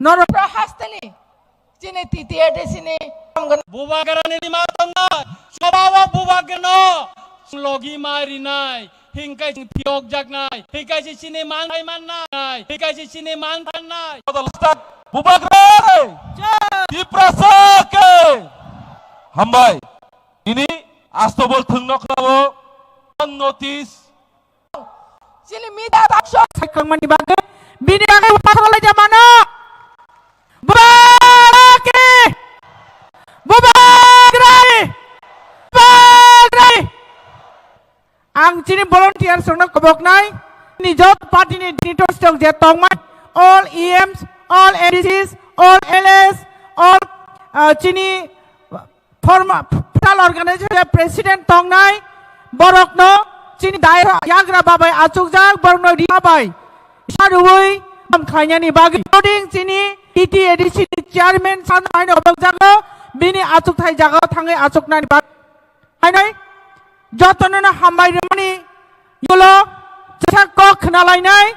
Nor Prahastani. Sini titi ada sini. Bubagarani di matanda. Sabawa bubagano. Logi mari nai. Hingkai tiok jak nai. Hingkai sini mantai manai. Hingkai sini mantan nai. Bubagar. Diprasake. Hambai. Ini astobol thungnok nabo. Notice. Sini mida takso. Sakang mani bagai. Bini bagai pasal aja mana? Bubagre. Ang sini volunteer sungna kobok nai. Ni jot party ni ditos jok jetong man. All EMs, all ADCs, all LS, all sini formal organization president tong nai. Borok no sini daerah yagra babai acuk jak borok no di babai. Sarui am khanya ni bagi. Including sini TTADC chairman san main obok jago bini acuk thai jago thangai acuk nani bag. Hai nai jotona hambai remani yulo chak kok khnalai nai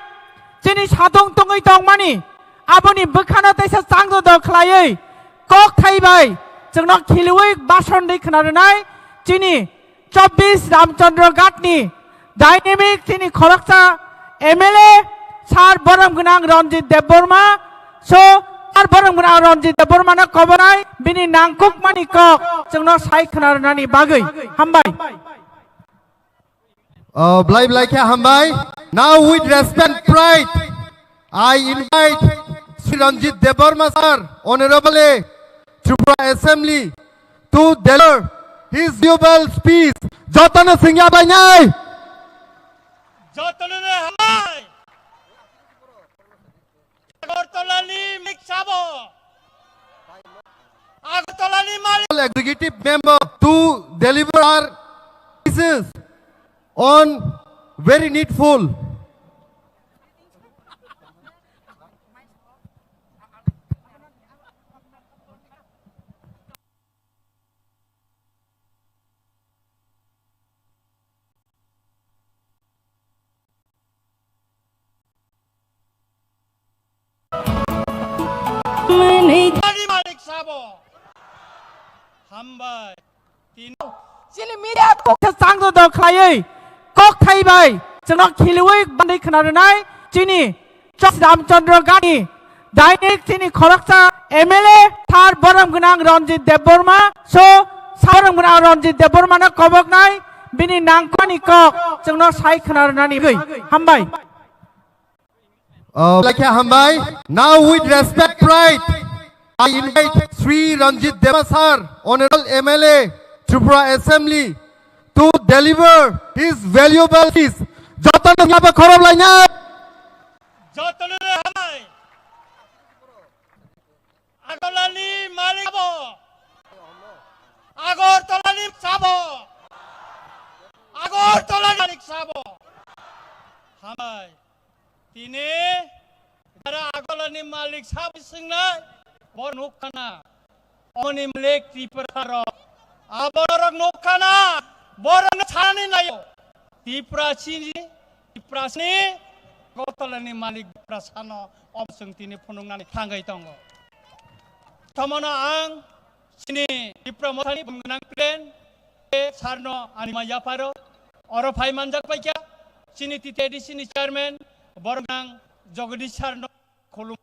sini sadong tongai tong mani aboni bekhana taisa changdo do khlaiei kok thai bai jongno khilui bason dei khnar nai sini 24 Ramchandra Gatni Dynamic sini Khoraksa MLA Sar Boram Gunang Ranjit Deborma so Sar Boram Gunang Ranjit Deborma na kobanai bini nangkuk mani kok jongno sai khnar nani bagai hambai Blai kya hambai. Now with respect and pride, I invite Sri Ranjit Deborma sir, Honorable Tripura Assembly, to deliver his valuable speech. Jotana Singha Bainai. Jotana hambai. Agortolani miksabo. Agortolani mali. Executive member to deliver our speeches on very needful. Malik sabo. Hambai. Tino. Sini mida kok changdo do khlaiei kok thai bai jongno khilui bandai khnar nai sini Ramchandra Gatni Dynamic sini Khoraksa MLA Sar Boram Gunang Ranjit Deborma so Sar Boram Gunang Ranjit Deborma na kobok nai bini nangkani kok jongno sai khnar nani bai hambai Blai kya hambai. Now with respect pride, I invite Sri Ranjit Deborma sir, Honorable MLA Tripura Assembly, to deliver his valuable speech. Jotana Singha khorob lainai. Jotana hambai. Agortolani malik sabo. Agortolani sabo. Agortolani malik sabo. Hambai. Tini dara agortolani malik sabo singnai bor nukkana. Oni malik Tripura aborok nukkana. Borang chani nayo. Tripura sini agortolani malik prasano omsung tini punungnani thangai tongo. Tamana ang sini Tripura mothani bungnang plan sarno anima yaparo oro phai manjak paikya sini TTADC sini chairman bornang Jagadish sarno khulum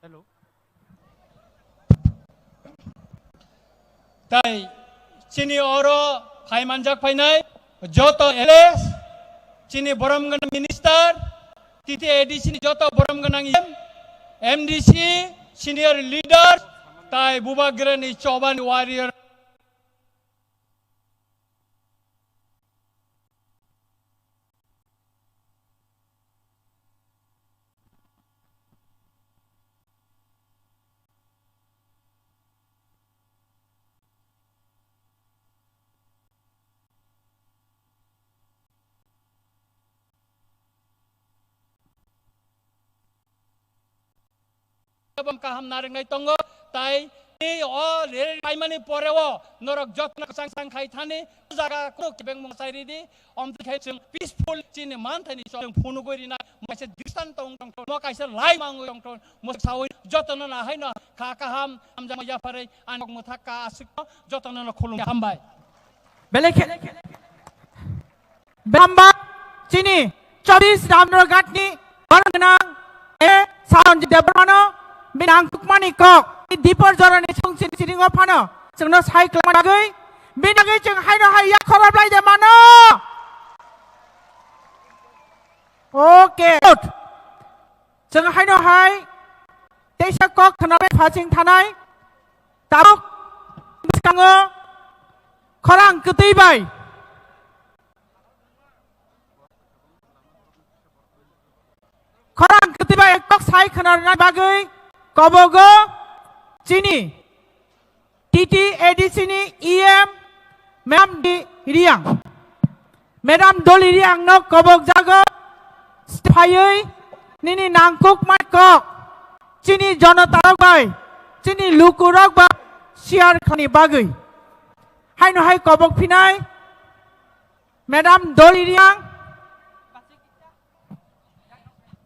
Hello. Tai sini oro phai manjak phainai joto LS sini boramgana minister TTADC sini joto boramgana MDC senior leaders tai bubagrani choban warrior bam kaham nareng nai tongo tai ni o le mani porewo norok jotna sang khai thani jaga ko kibeng mong sairi di om khai chung peaceful chini man thani so phunu gori na mo se distant tong mo kaisa lai mangu tong mo sawi jotna na hai na kha kaham am jama ya pare anok mo thaka asik jotna na khulung hambai Belekhe Bamba Chini 24 Ramnor Gatni Baranang Sound Debrano Binang Tukmani Kok Deeper Jorani Chung Sitting of Pano Sung High Clamagui Binagay Chung Hino Haya Korabla de Mano Okay Sung Hino High Tesha Kok Kanabe Passing Tanai Taruk Miskango Korang Ketibai Korang Ketibai Kok Sai Kanarana Bagai Kobogo Chini TT Edisini EM Madam Di Riang Madam Doli Riang No Kobog Jago Stepayui Nini Nangkuk Matkok Chini Jonathan Bai Chini Lukurok Ba Siar Khani Bagai Hai no hai Kobog Pinai Madam Doli Riang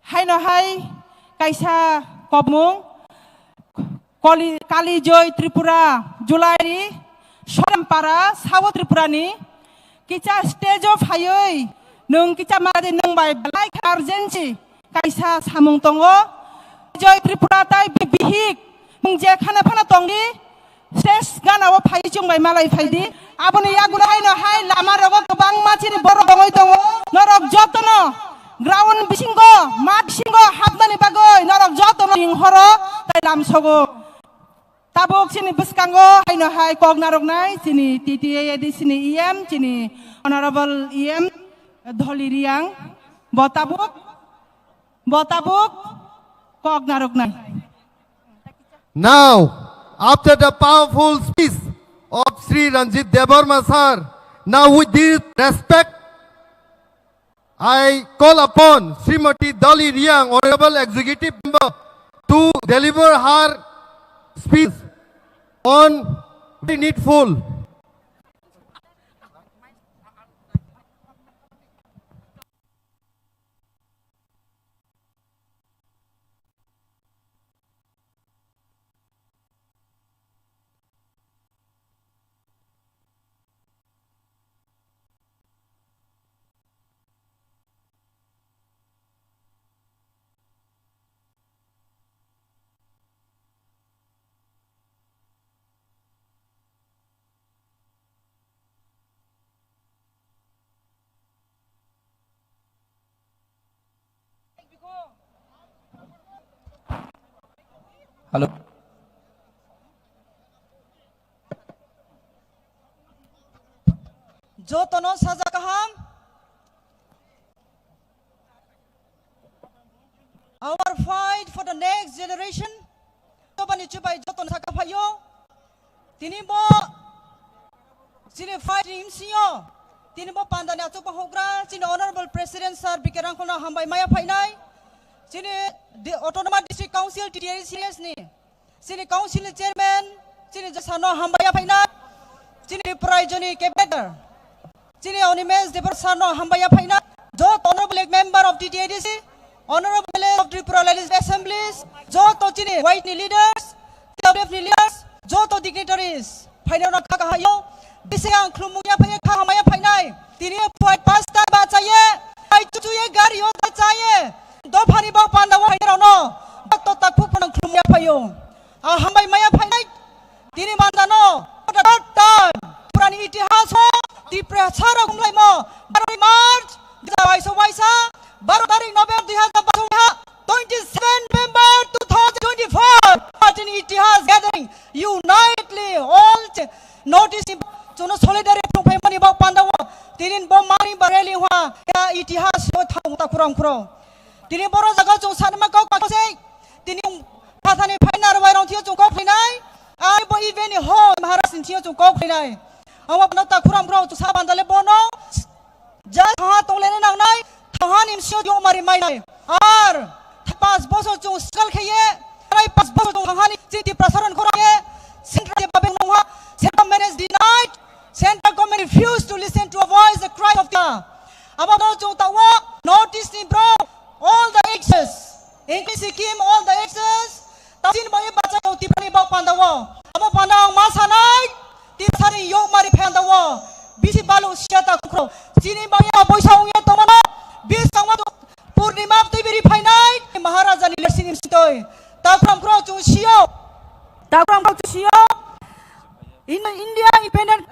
Hai no hai Kaisa Kobmung Kali Joy Tripura Julai Sorampara Sawo Tripura ni Kicha stage of Hayoi Nung Kicha Madi Nung by Like Argenci Kaisa Samung Tongo Joy Tripura Tai Bihik Mung Jack Hana Pana Tongi Stage Gana wa Pai Chung by Malay Faidi Aboni Yagula Hai no hai Lama Rogo Bang Machini Boro Bongoy Tongo Norok Jotono Ground Bishingo Mat Shingo Hapnani Bagoy Norok Jotono Horo Tai Lam Sogo Tabuk sini Buskango Hai no hai Kog Narok Nai Sini TTA di sini EM Sini Honorable EM Dholi Riang Botabuk Kog Narok Nai. Now, after the powerful speech of Sri Ranjit Debarma sir, now with this respect, I call upon Srimati Dholi Riang, Honorable Executive Member, to deliver her speech on very needful. Hello. Jotono Saja Kaham Our fight for the next generation Tobani Chubai Jotono Sakapayo Tinimbo Sini fight Imsio Tinimbo Pandana Tupahogra Sini Honorable President Sir Bikerangkona Hambai Maya Painai Sini Autonomous District Council TTA Series ni Sini Council Chairman Sini Jasano Hambaya Painai Sini Prajoni Kebeter Sini Onimes Depersano Hambaya Painai Jot Honorable Member of TTADC Honorable of Tripura Legislative Assemblies Jot Chini White Leaders TLF Leaders Jot Dignitaries Painai Kakahayo Bisayang Klumuya Painai Kahamaya Painai Tini Fight Pasta Bachaye Ai Chuye Gari Yota Chaye Dopani Bau Pandawa Hirono Dr. Takupan Klumya Payo Hambai Maya Panai Dini Mandano third time Purani Itihaso Di Prasara Kumlaimo Barari March Gawaiso Waisa Barari November 27 November 2024 Martin Itihas Gathering Unitedly all notice Jono Solidarity Pemani Bau Pandawa Dinin Bomani Bareli Hua Ya Itihas Tauta Kurang Kuro Dini Boro Zaga Jung Sanama Kok Pakose Dini Pathani Painar Wairong Tio Jung Kok Pinai I bo even ho Maharasin Tio Jung Kok Pinai Awap Nota Kuram Bro to Sabandale Bono Just Ha Tolene Nai Tahanim Shio Yo Mari Mainai Ar Tapas Boso Jung Skal Kaye Try pas bos tong hangani citi prasaran korangye central babeng nongha central government denied, central government refused to listen to a voice, the cry of the about no jong tawa notice ni bro all the access including Sikkim all the access tasin boy bacha ko tipani ba pandawo amo pandang masanai tipsari yo mari phandawo bisi balu siata kro sini boy boisa ungya tomano bis sangma purnima tibiri phainai maharaja ni lesin sitoi takram kro chu sio takram kro chu sio in India independent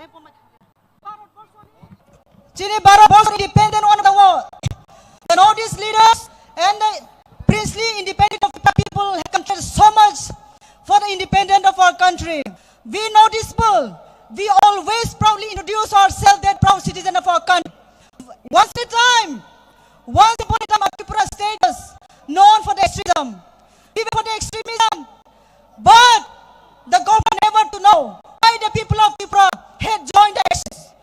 Chini Bharat was independent on the world. The Northeast leaders and the princely independent of the people have contributed so much for the independence of our country. We noticeable. We always proudly introduce ourselves that proud citizen of our country. Once upon a time, Tripura status known for the extremism, even for the extremism. But the government never to know why the people of Tripura had joined the axis.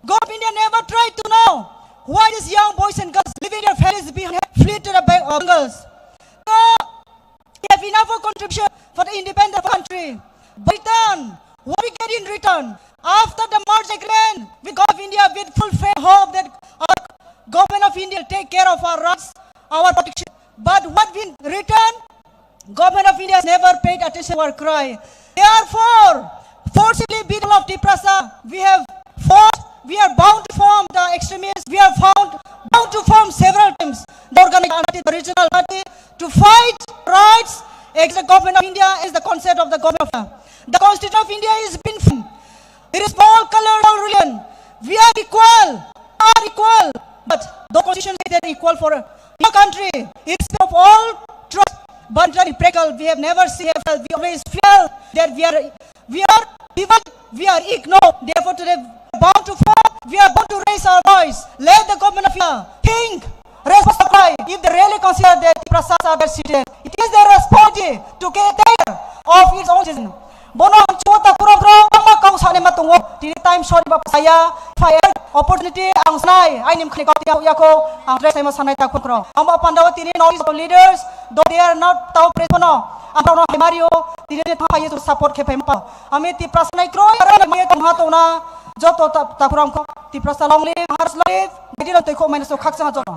God of India never tried to know why these young boys and girls leaving their families behind flee to the Bengals. No, we have enough of contribution for the independent country. But return, what we get in return? After the merge agreement with God of India, with full faith hope that our government of India will take care of our rights, our protection. But what we return? Government of India has never paid attention to our cry. Therefore, forcibly people of Tiprasa, we have fought. We are bound to form the extremists. We are bound to form several teams. The organic party, the regional party, to fight rights against the government of India is the concept of the government of India. The Constitution of India is been formed. It is all colored, all religion. We are equal. But the Constitution says that equal for your country. It's of all trust, but very practical. We have never seen. We always feel that we are divided. We are ignored. Therefore, today. Bound to form, we are bound to raise our voice. Let the government of India think, raise the cry. If they really consider that Prasas are their citizen, it is their responsibility to take care of its own citizen. Bono ang chuta kuro-kuro, ang makang saan matungo. Tini time sorry ba saya, fire opportunity ang sanay. Ay nim kani ko yako ang dress ay masanay ta kuro. Ang mga pandawa tini notice of leaders, though they are not tao presono. Ang prono Mario, tini tayo to support kay pempa. Ami ti prasanay kroy, ara may tong hato na Joto takurang ko Tiprasa long live harus live jadi lo teko minus khak sang joto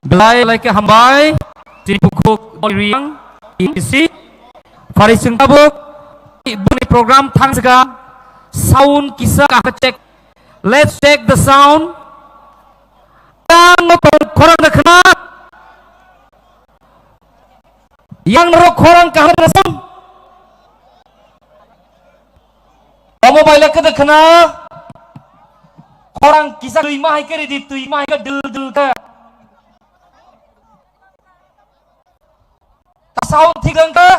belai like hambai tini pukuk riang isi farising tabuk buni program thangsaga sound kisa ka check let's check the sound yang no korang dakna yang ro korang ka rasam mobile ke dekna orang kisah tui mahai ke di tui mahai ke dul ke sound thik lang ke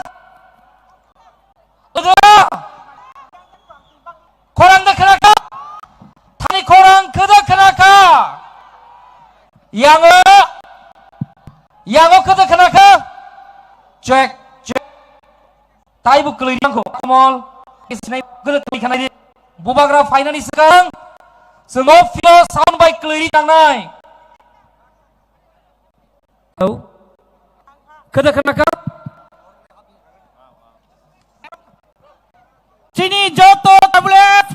udah korang dekna ka thani korang ke dekna ka yang ke dekna ka check tai bu kelihatan ko kamol isnai gelet ikan ini bubagra finally sekarang semua video soundbite keliri tangnai tahu kenapa Chini joto tablet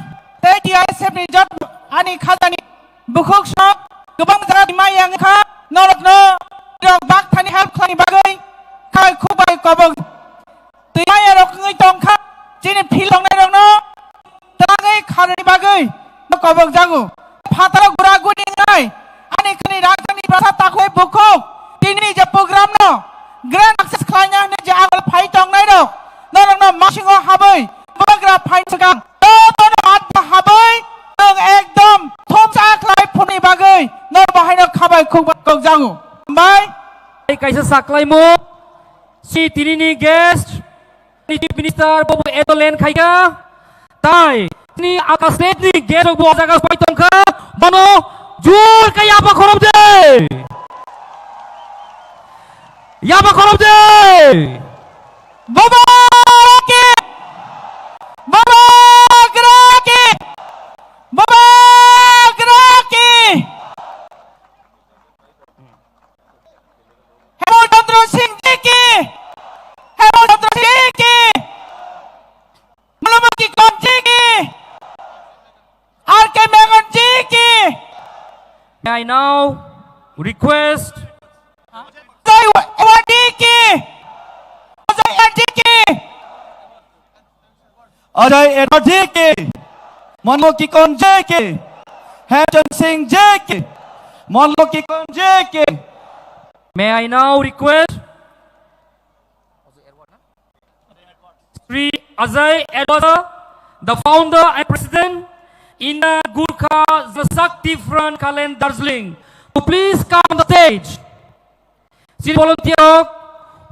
tadi ISF ni jot ani khazani bukuk shop gubang tara dimai yang kha norok no dok bak thani help khani bagai khai khubai kobong timai rok ngai tong kha Chini pilong na dong no, tangai karani bagai, no kobong jago, fatara gura guni ngai, ani kini rakani prasa takoi buku, ini je program no, grand access klanya ne je awal pai tong nai do, no masingo habai, bagra pai segang, no hat habai, dong ekdom, thom sa klai puni bagai, no bahai no kabai kong jago, bai, kaisa saklai mo, si tini ni guest. Chief Minister Bobo Edolen Kaiga, Tai, ni akas ni gerok bo akas paitong ka, mano jur kaya apa korom de, ya apa korom de, Bobo geraki, Hemo Chandra Singh Jiki. May I now request Ajay Wadiki! Ajay Wadiki! Ajay Edward JK, Monlo Kikon JK, Hemchan Singh JK, Monlo Kikon JK. May I now request Sri Ajay Edward, the founder and president in the Gurkha Shakti Front Kalen Darjeeling, to please come on the stage. Sri volunteer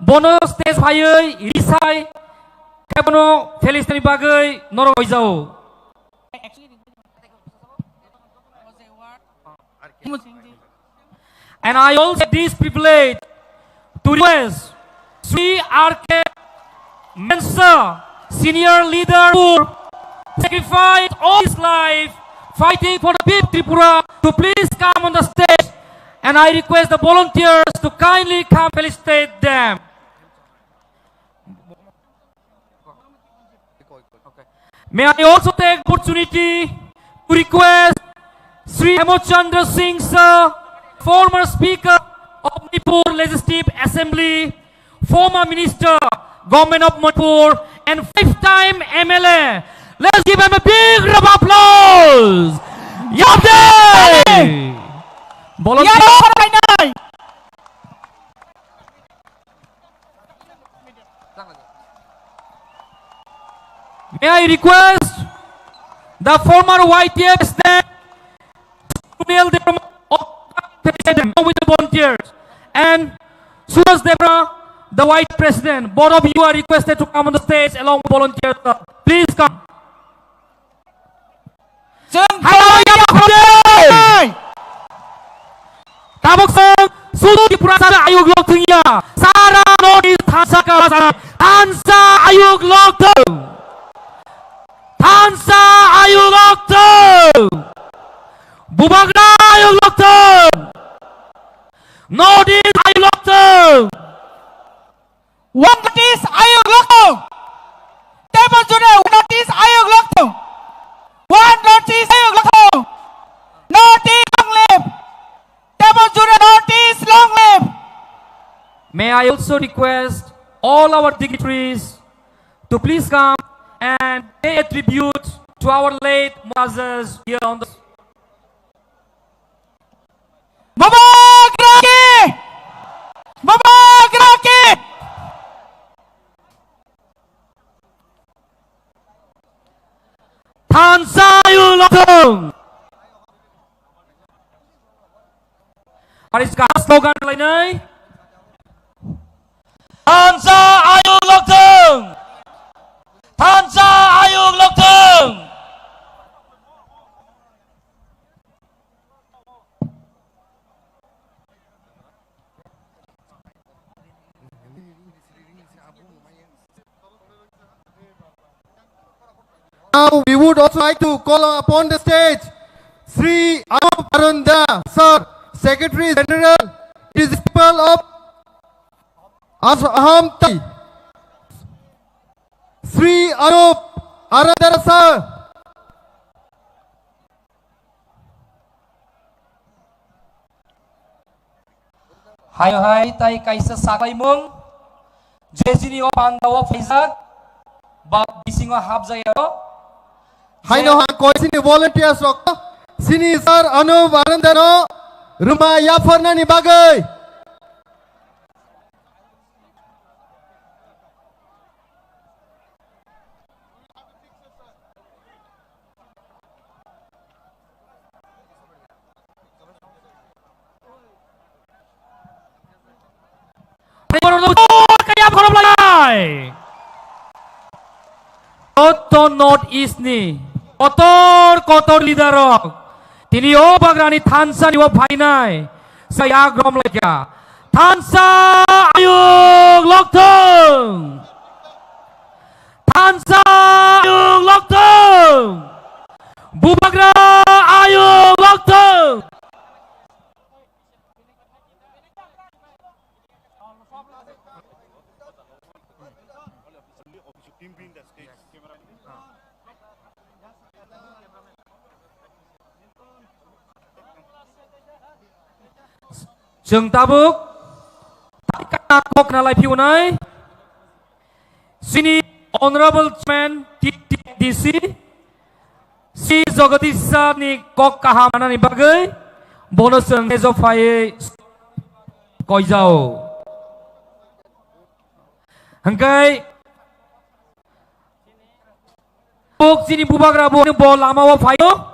bonus stage bhai risai kabono Palestine bagai norong oizao. And I also have this privilege to request Sri R.K. Mensa, senior leader who sacrificed all his life fighting for the people of Tripura, to please come on the stage. And I request the volunteers to kindly come felicitate them. May I also take opportunity to request Sri Hemochandra Singh sir, former Speaker of Manipur Legislative Assembly, former Minister, Government of Manipur, and 5-time MLA. Let's give him a big round of applause. Yabde! Volunteer. May I request the former YTF president with the volunteers, and Suraj Debra, the Vice President. Both of you are requested to come on the stage along with volunteers. Please come. Tabok Sudu Prasara Ayug Loktunya Sara Nodi Tansa Kalasana Tansa Ayug Loktu Tansa Ayug Loktu Bubagra Ayug Loktu Nodi Ayug Loktu One notice Ayug Loktu! Table Junior, one notice Ayug Loktu! One notice Ayug Loktu! Notice long live! Table Junior, notice long live! May I also request all our dignitaries to please come and pay a tribute to our late mothers here on the... Babagraki! Babagraki! Tansa Ayug Loktu! Aris ka slogan lainai. Tansa Ayug Loktu! Tansa Ayug Loktu! Now we would also like to call upon the stage Sri Anup Arunda, sir, Secretary General, Principal of Assam Thai. Sri Anup Arunda, sir. Hai tai kaisa sakai mung jesini o pandawo faizak ba bisingo habjayo. I know how sini volunteers rokko sini sir Anup Arunda no rumah yafarna ni bagai. Kotor North East ni kotor leader rok tini o bagrani Tansa ni o bhainai saya grom lagya Tansa Ayug Loktu Tansa Ayug Loktu Bubagra Ayug Loktu. जों tabuk kok nalai piunai sini Honorable Chairman TTDC si Jogatisa ni kok kahamana ni bagai bonus yang ezofai koijau hangkai buk sini bubagra bu bol lama wa fayo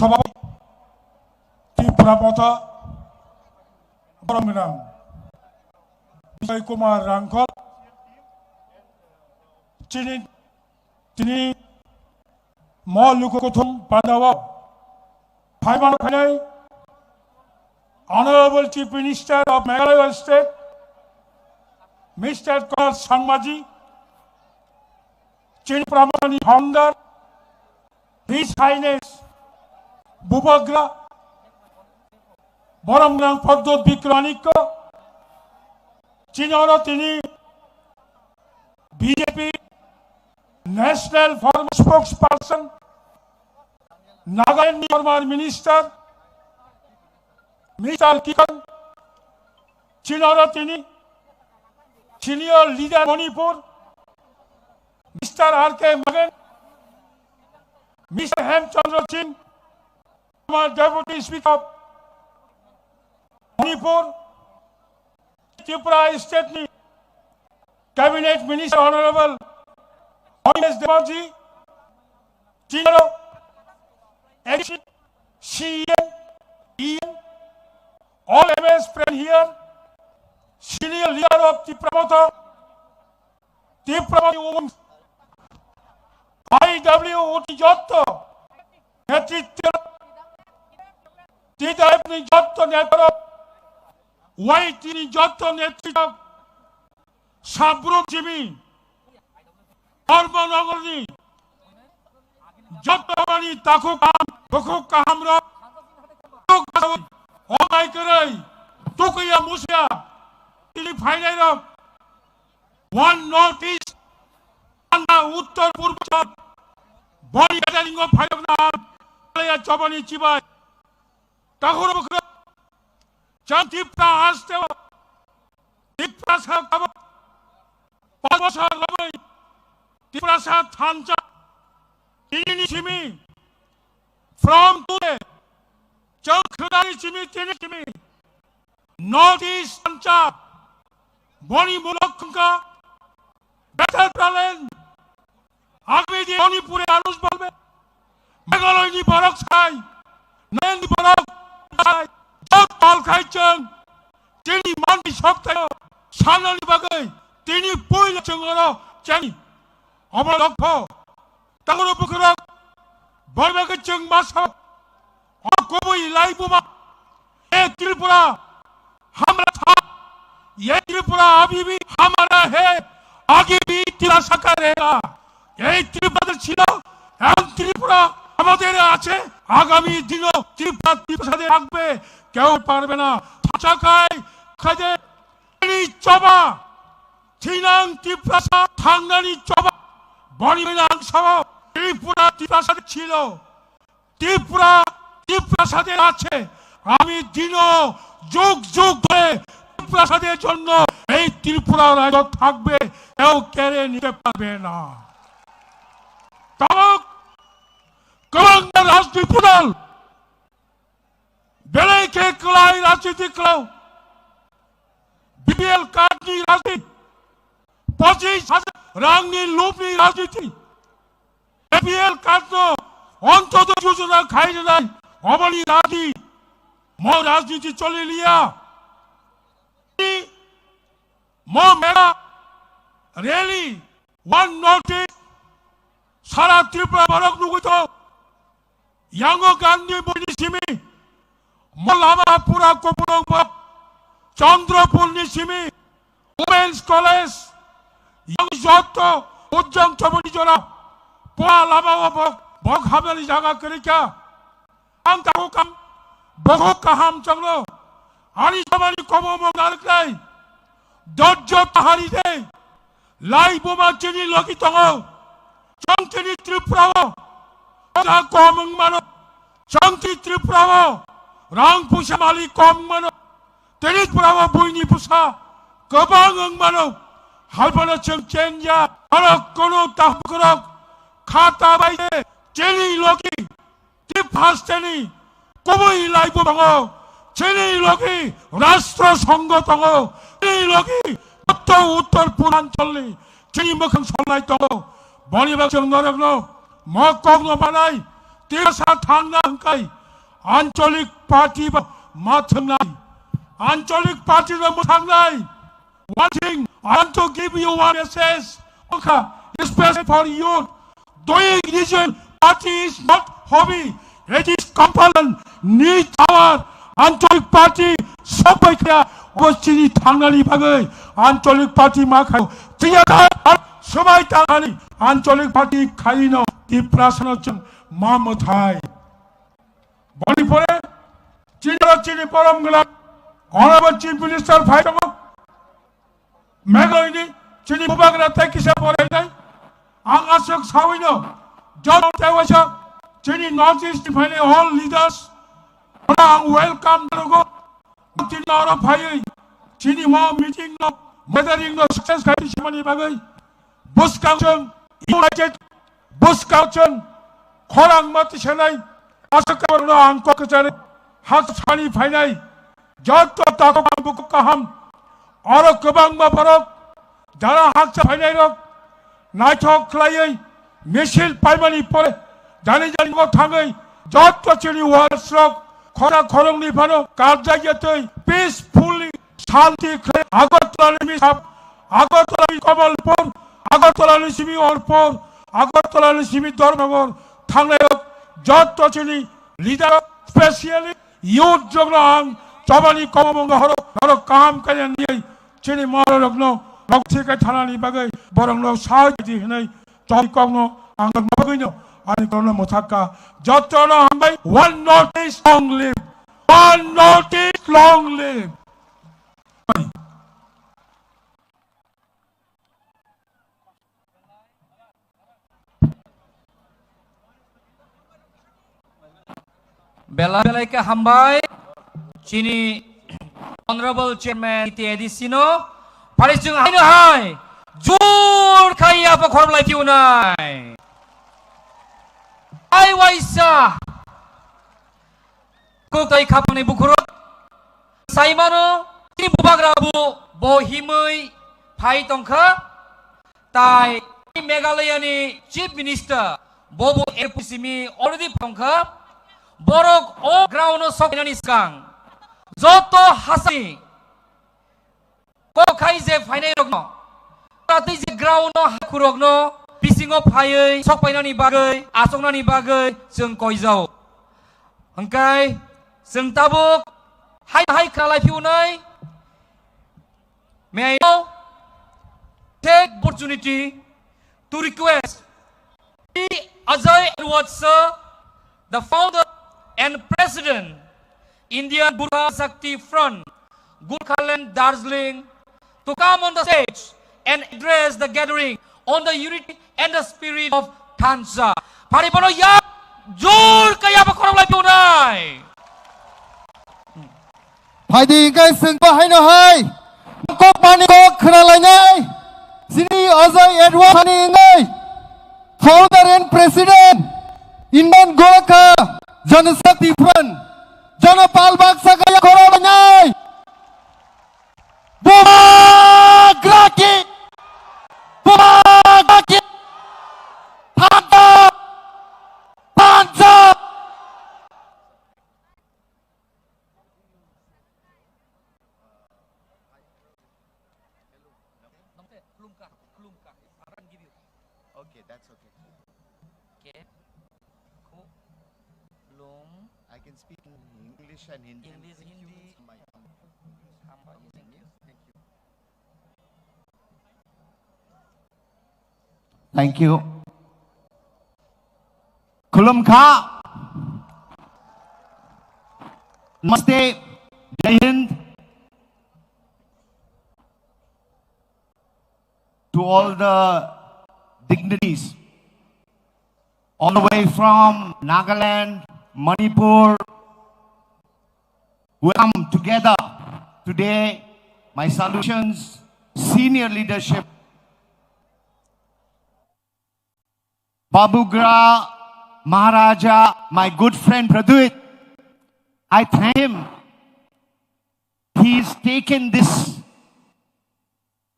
সভাপতি ত্রিপুরা পথা বরমিনাম বিজয় কুমার রাঙ্কল তিনি মলুকথম পাদাওয়া ফাইমান খানাই Honorable Chief Minister of Meghalaya State Mr. Kumar Sangmaji Chini Pramani founder His Highness Bubagra Boramgrang Pordot Bikraniko Chinoro Tini BJP National Forum Spokesperson Nagaland Former Minister Mr. Kikan Chinoro Tini Senior Leader Manipur Mr. R.K. Magan Mr. Hemchandra Singh Deputy Speaker of Manipur, Tripura State Cabinet Minister Honorable Hines Demaji, Chinoro, CEN, EN, all MS present here, senior leader of Tripura Women, IWOT Jotto, Netritya তিনি যত নেতা Y তিনি যত নেতৃত্ব সাবরুক Jimmy ধর্মনগরী যত মানি তাকু কাম বকু কামর অমাই করে তুকিয়া মুসিয়া তিনি final one north east উত্তর পূর্ব বড়ি লিঙ্গ ফাইল নাম চবনি চিবাই Tahun berkerak, cantik perahas tewa, diperasa kabar, pasar labai, diperasa thanca, ini cimi, from today, jauh kenali cimi, ini cimi, North East thanca, boni mulak kengka, better talent, agak di boni pure alus balbe, Meghalaya ini barak say, Nayan di barak. জল খাইছেন তিনি মানি সপ্তাহ সানালি বাগে তিনি পয়লা চঙ্গর চাই আমার লক্ষ্য তাগর উপকর বরবাগে চং মাস কবই লাইবুমা এ ত্রিপুরা हमरा था ये त्रिपुरा अभी भी हमारा है आगे भी तिरसा करेगा यही त्रिपुरा ছিল এখন ত্রিপুরা আমাদের আছে আগামী দিনও ত্রিপুরা ত্রিপুরাতে থাকবে কেউ পারবে না থাকায় খাজে চবা থিনাং ত্রিপুরা থাঙ্গানি চবা বনিমিনাং সহ ত্রিপুরা ত্রিপুরাতে ছিল ত্রিপুরা ত্রিপুরাতে আছে আমি দিনও যুগ যুগ ধরে ত্রিপুরাদের জন্য এই ত্রিপুরা রাজ্য থাকবে কেউ কেড়ে নিতে পারবে না তবে Kelanggar Rasdi Pudal Belai ke kelai Rasdi Kelau BBL Kadni Rasdi Poci Rangni Lupni Rasdi BBL Kadno Ontoto Jujuna Khaidai Obali Rasdi Mo Rasdi Chole Liya Mo Mera Really One notice Sara Tripura Barak Nuguto Yango Gandhi Buddhisimi, Molama Pura Kopurong, Chandrapur Nishimi, Women's College, Young Joto, Ujjang Chabuni Jora, Poa Lama Bog Hamali Jaga Krika, ang takukam bohok kaham changlo ani samani komo mo nalkai dojjo tahari de lai boma chini loki tongo changchini triprawo na komung mano changchi triprawo rang pusa mali kom mano tenit prawo buini pusa kebang mano halbana chengchenja anak kono tahkurok khata baide chini loki tip hasteni কবই লাইব দङ চেনি লগি রাষ্ট্র সংঘ দङ চেনি লগি উত্তর পূর্বাঞ্চলনি চেনি মোখাং সলাই দङ বনিবাग जों नरगनो मकगनो बानाय तिरसा थांना हंकाय आंचलिक पार्टी माथंनाय आंचलिक पार्टी नो मोथांनाय one thing I want to give you one message especially for youth doing religion party is not hobby it is compulsion need our आंचलिक पार्टी सबाइखा अबस्थिनि थांनानै बागै आंचलिक पार्टी माखाय थियाथार सबाइ थांनानै आंचलिक पार्टी खालिनो दिप्रासनजों मामथाय बनिपरे चिनि परम गोनां अनरेबल चिफ मिनिस्टार फाइ दङ मेघालयनि चिनि बुबाग्रा ताइकिसा फरायनाय आं आसक सावैनो जन तेवासा चिनि नर्थ इस्ट निफ्रायनो all leaders ang welcome dulu, tidak orang payah, sini mau meeting no, gathering no sukses kali semani bagai, bus kaucung, United, bus kaucung, orang mati senai, asal kau orang angkut kejar, hak sani payah, jatuh takut buku kaham, orang kebang baparok, jalan hak payah rok, naik kelai, mesin paymani pore, jani kau thangai, jatuh cini walls rok. খরা খরংনি ভানো কার্যাগতে peacefully শান্তি আগরতলানি সাপ আগরতলানি কমলপুর আগরতলানি সিমি অরপুর আগরতলানি সিমি ধর্মগর থাংনায় যতচিনি লিডার স্পেশালি ইউথ জগ্রাং জবানি কমমঙ্গ হর হর কাম কায়ান নিয়ে চিনি মররগ্ন রক্তিকে থানানি বাগৈ বরংল সাহায্য হनै জয়কগ্ন आंग मगैनो आनि करनो मोथाका जतनो हामबाय one notice long live one notice long live bela ke hambai chini honorable chairman iti edisino parisung haino hai jur khai apa khorblai piunai ai waisa koktai khapni bukhurot saimano ni bubagrabu bohimai phai tongkha tai meghalaya ni chief minister bobo erpusimi already tongkha borok o ground soknani skang joto hasani kokai je phainai rokno prati je ground hakurokno Pisingo payai sokpainani bagai asoknani bagai जों koijau hangkai जों tabuk hai kalai piunai may I now take opportunity to request Ajay Edward sir the founder and president Indian Gurkha Shakti Front Gurkhaland Darjeeling to come on the stage and address the gathering on the unity and the spirit of Tansa. Paripono ya jur kaya pa korang labi unay. Hai di guys sing pa hai no hai. Kok pani kok khralai nai. Sini Ajay Edward hani ngai. Founder and president Indian Gurkha Janashakti Front. Janapal Baksa kaya korang nai. Bumagraki. Bumagraki. Okay, that's okay. Okay. Cool. Lum. I can speak in English and Hindi. English, Hindi. Thank you. Khulum kha. Namaste, Jai Hind. To all the dignitaries, all the way from Nagaland, Manipur, who come together today, my solutions, senior leadership, Babugra Maharaja, my good friend Praduit, I thank him. He's taken this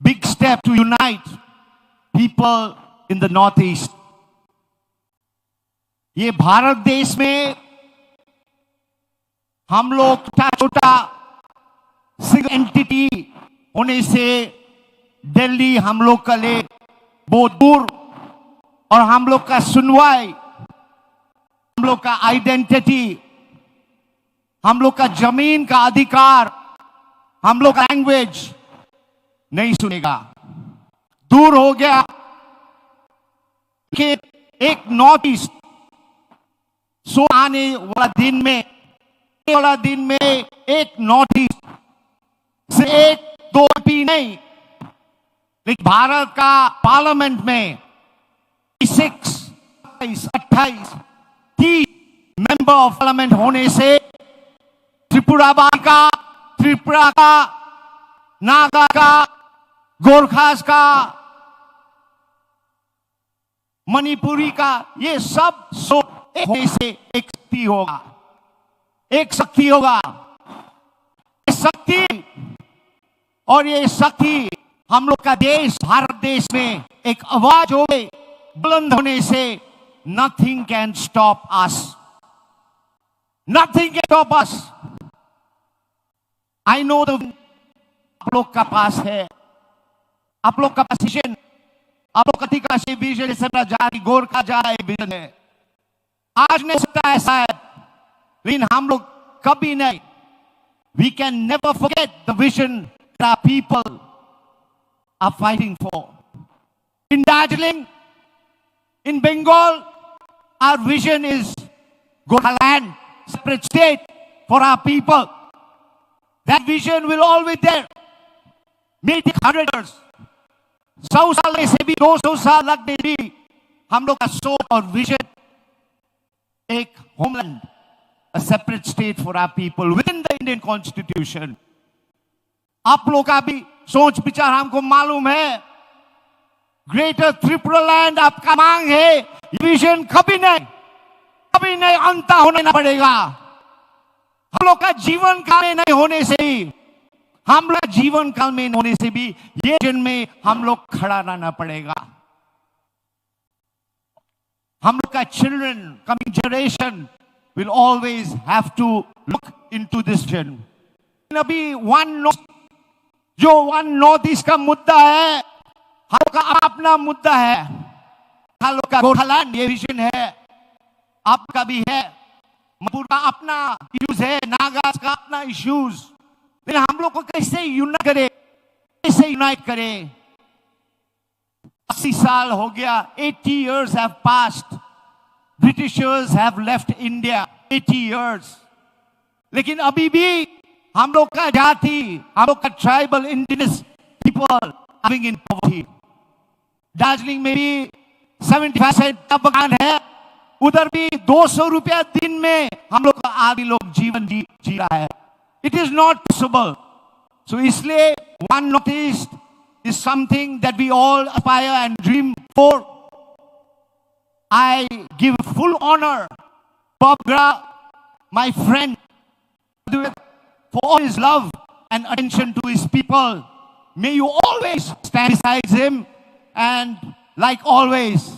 big step to unite people in the Northeast. ये भारत देश में हम लोग छोटा single entity होने से दिल्ली हम लोग का ले बहुत दूर, और हम लोग का सुनवाई, हम लोग का आइडेंटिटी, हम लोग का जमीन का अधिकार, हम लोग का लैंग्वेज नहीं सुनेगा, दूर हो गया। कि एक नॉर्थ ईस्ट सो आने वाला दिन में एक नॉर्थ ईस्ट से एक दो भी नहीं, लेकिन भारत का पार्लियामेंट में 26, 28, 30 मेंबर ऑफ पार्लियामेंट होने से त्रिपुरा का, नागा का, गोरखास का, मणिपुरी का, ये सब होने से एक शक्ति होगा, एक शक्ति होगा। शक्ति और ये शक्ति हम लोग का देश, भारत देश में एक आवाज हो गई, बुलंद होने से nothing can stop us. Nothing can stop us. I know आप लोग का पास है, आप लोग का विजन, आप लोग का विजन जारी गोरखा जाए विजन है। आज नहीं सकता है शायद, लेकिन हम लोग कभी नहीं, we can never forget the vision that our people are fighting for. In Darjeeling, in Bengal, our vision is Goraland, separate state for our people. That vision will always there. May take 100 years. 100 साल में से भी 200 साल लगने भी हम लोग का सोच और विजन एक homeland, a separate state for our people within the Indian Constitution. आप लोग का भी सोच विचार हमको मालूम है। ग्रेटर त्रिपुरा लैंड आपका मांग है, विजन कभी नहीं अंत होने पड़ेगा। हम लोग का जीवन काल में नहीं होने से भी, हम लोग जीवन काल में होने से भी ये विजन में हम लोग खड़ा रहना पड़ेगा। हम लोग का children, coming generation will always have to look into this vision. अभी जो वन नॉर्थ ईस्ट का मुद्दा है, हम लोग का अपना मुद्दा है। हम लोग का गोरखालैंड ये विजन है, आपका भी है, मणिपुर का अपना इश्यूज है, नागास का अपना इश्यूज, लेकिन हम लोग को कैसे यूनाइट करें? 80 साल हो गया, 80 years have passed. Britishers have left India 80 years. लेकिन अभी भी हम लोग का जाति, हम लोग का tribal indigenous people living in poverty. Darjeeling में भी 75% का बगान है, उधर भी 200 रुपया दिन में हम लोग का आदि लोग जीवन जी रहा है। It is not possible. So इसलिए one Northeast is something that we all aspire and dream for. I give full honor Babugra, my friend, for all his love and attention to his people. May you always stand beside him, and like always,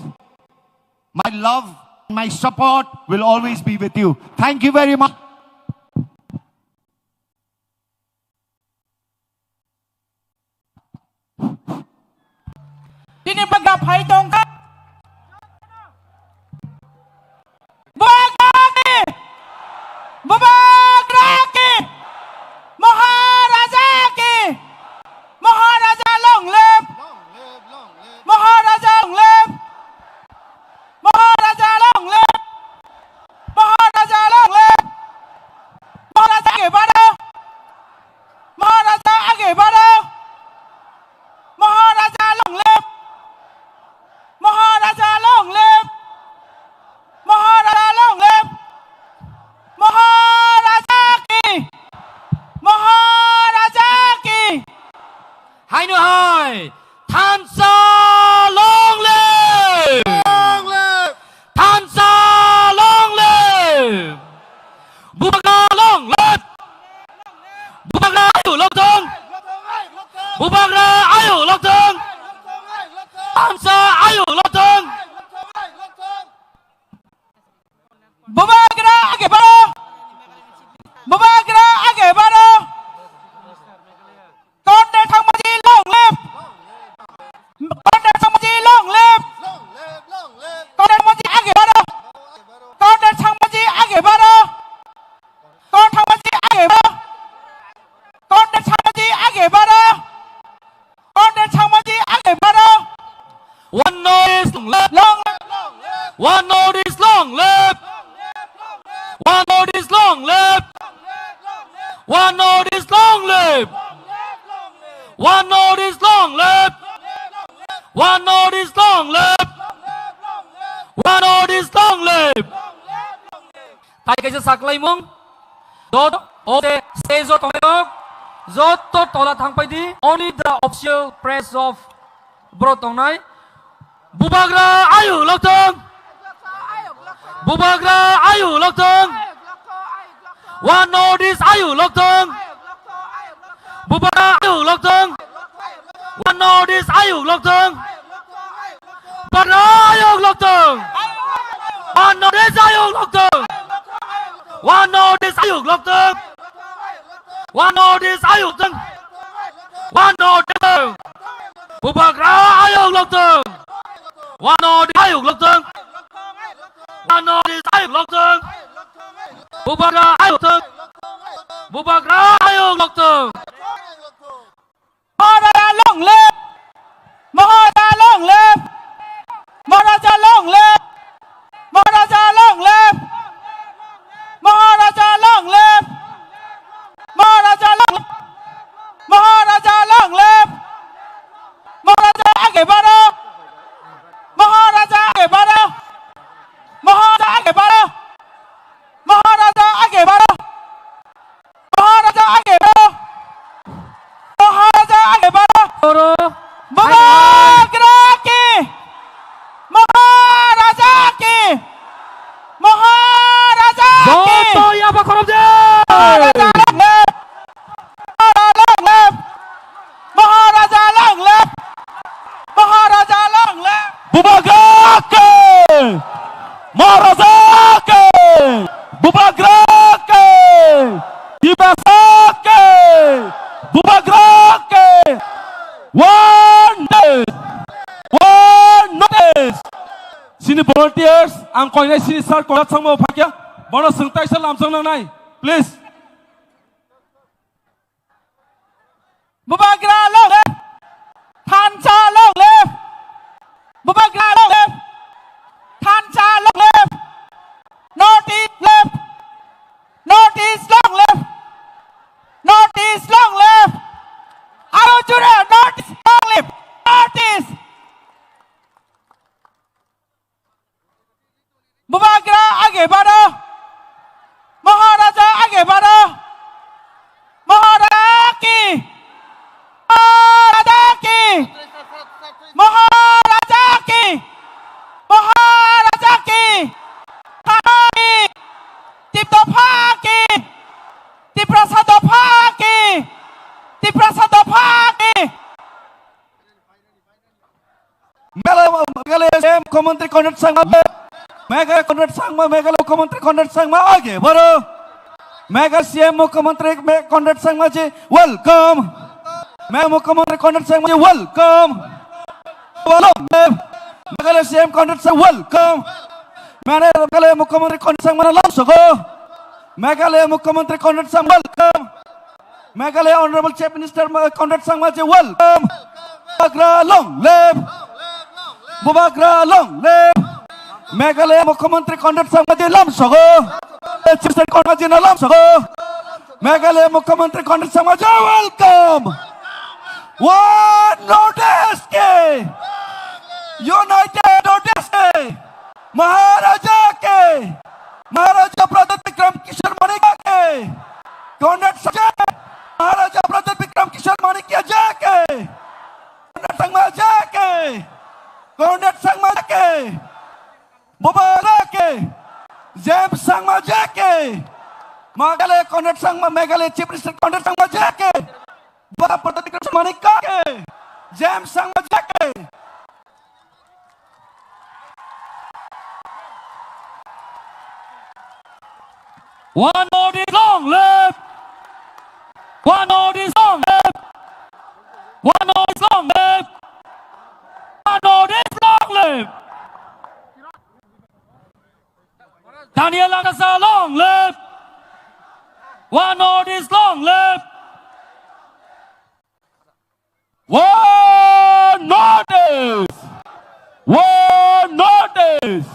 my love, my support will always be with you. Thank you very much. Ini pagap hai tong ka. Babugra ki, Maharaja ki, Maharaja long live, Maharaja long live, Maharaja long live, Maharaja long live, Maharaja ki. Bubagra आगे बढ़ो Bubagra आगे बढ़ो Condet Thangmaji long live Condet Thangmaji long live Condet Thangmaji आगे बढ़ो Condet Thangmaji आगे बढ़ो Condet Thangmaji आगे बढ़ो Condet Thangmaji आगे बढ़ो Condet Thangmaji आगे बढ़ो One notice long live. One notice long live. One notice long live. One notice long live. One notice long live. One notice long live. One notice long live. Tại cái sắc lấy mông. Dot okay stays on top. Dot to tola thang pai di. Only the official press of Brotong Nai. Bubagra ayu lộc thương. Bubagra ayu lộc thương. One notice ayu lộc thương. Bubagra ayu lộc thương. One notice ayu lộc thương. Bubagra ayu lộc thương. One notice ayu lộc thương. One notice ayu lộc thương. One notice ayu thương. One notice. Bubagra ayu lộc thương. One notice ayu lộc thương. One notice ayu lộc thương. Bubagra ayu thương. Bubagra ayu lộc thương. Maharaja long live Maharaja long live Maharaja long live Maharaja long live Maharaja long live Maharaja long Maharaja long live Maharaja आगे बढ़ो Maharaja आगे बढ़ो Maharaja आगे बढ़ो Maharaja आगे बढ़ो Maharaja आगे बढ़ो Maharaja आगे बढ़ो Bubagra की Maharaja की Maharaja की Joto ya Pak Koromje. Maharaja long live Maharaja long live Maharaja long live Bubagra ke. Maharaja ke. Bubagra ke. Dibasa ke. Bubagra ke. One notice. Sini volunteers ang kau ini sini sar kolat sang mau pakai. Bono sengtai selam sang nai. Please. Bubagra long live Thancha long live Bubagra long live Thancha long live Northeast live Northeast long live Northeast long live Arujura Northeast long live Northeast Bubagra आगे बढ़ो Maharaja आगे बढ़ो Maharaja की Maharaja की Maharaja की Maharaja की Thani Tiptopa की Tiprasadopa की Tiprasadopa की Meghalaya मुख्यमंत्री कॉन्ट्रैक्ट संघ मेघालय कॉन्ट्रैक्ट संघ में मेघालय मुख्यमंत्री कॉन्ट्रैक्ट संघ में आगे बढ़ो मेघालय सीएम मुख्यमंत्री कॉन्ट्रैक्ट संघ में वेलकम मैं मुख्यमंत्री कॉन्ट्रैक्ट संघ में वेलकम मेघालय सीएम कॉन्ट्रैक्ट संघ वेलकम मैंने मेघालय मुख्यमंत्री कॉन्ट्रैक्ट संघ में लाभ सको मेघालय मुख्यमंत्री कॉन्ट्रैक्ट संघ welcome Meghalaya honourable chief minister contract संघ में welcome Bubagra long live Bubagra long live Meghalaya मुख्यमंत्री कॉन्ट्रैक्ट संघ में लाभ सको चिस्टर कॉन्ट्रैक्ट में लाभ सको मेघालय मुख्यमंत्री कॉन्ट्रैक्ट संघ में वेलकम One notice के यूनाइटेड नोटिस के महाराजा प्रदत्त विक्रम किशोर माणिक्य के कॉन्ट्रैक्ट संघ महाराजा प्रदत्त विक्रम किशोर माणिक्य के कॉन्ट्रैक्ट संघ में जाके कॉन्ट्रैक्ट संघ में जाके बुबारा के जेम्स संघ में जाके मेघालय कॉन्ट्रैक्ट संघ में मेघालय चीफ मिनिस्टर कॉन्ट्रैक्ट संघ में जाके बड़ा प्रदत्त विक्रम माणिक्य के जेम्स संघ में जाके One more is long live. One more is long live. One more is long live. One more is long live. Daniel Agasa, long live. One more is long live. One notice. One notice.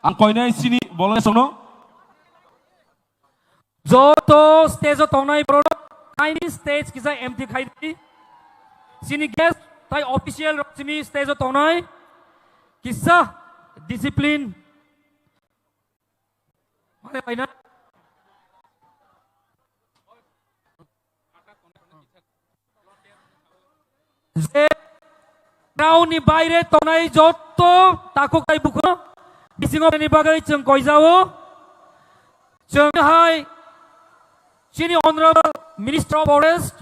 Ang koy na sini boleh sono. Joto stage tongnai product kaini stage kisa empty khaidi. Sini guest tai official sini stage tongnai kisa discipline. Mana aina? Je Rauni baire tonai joto takuk kai buku bisingo ni bagai chung koi jao chung hai sini honorable Minister of Forest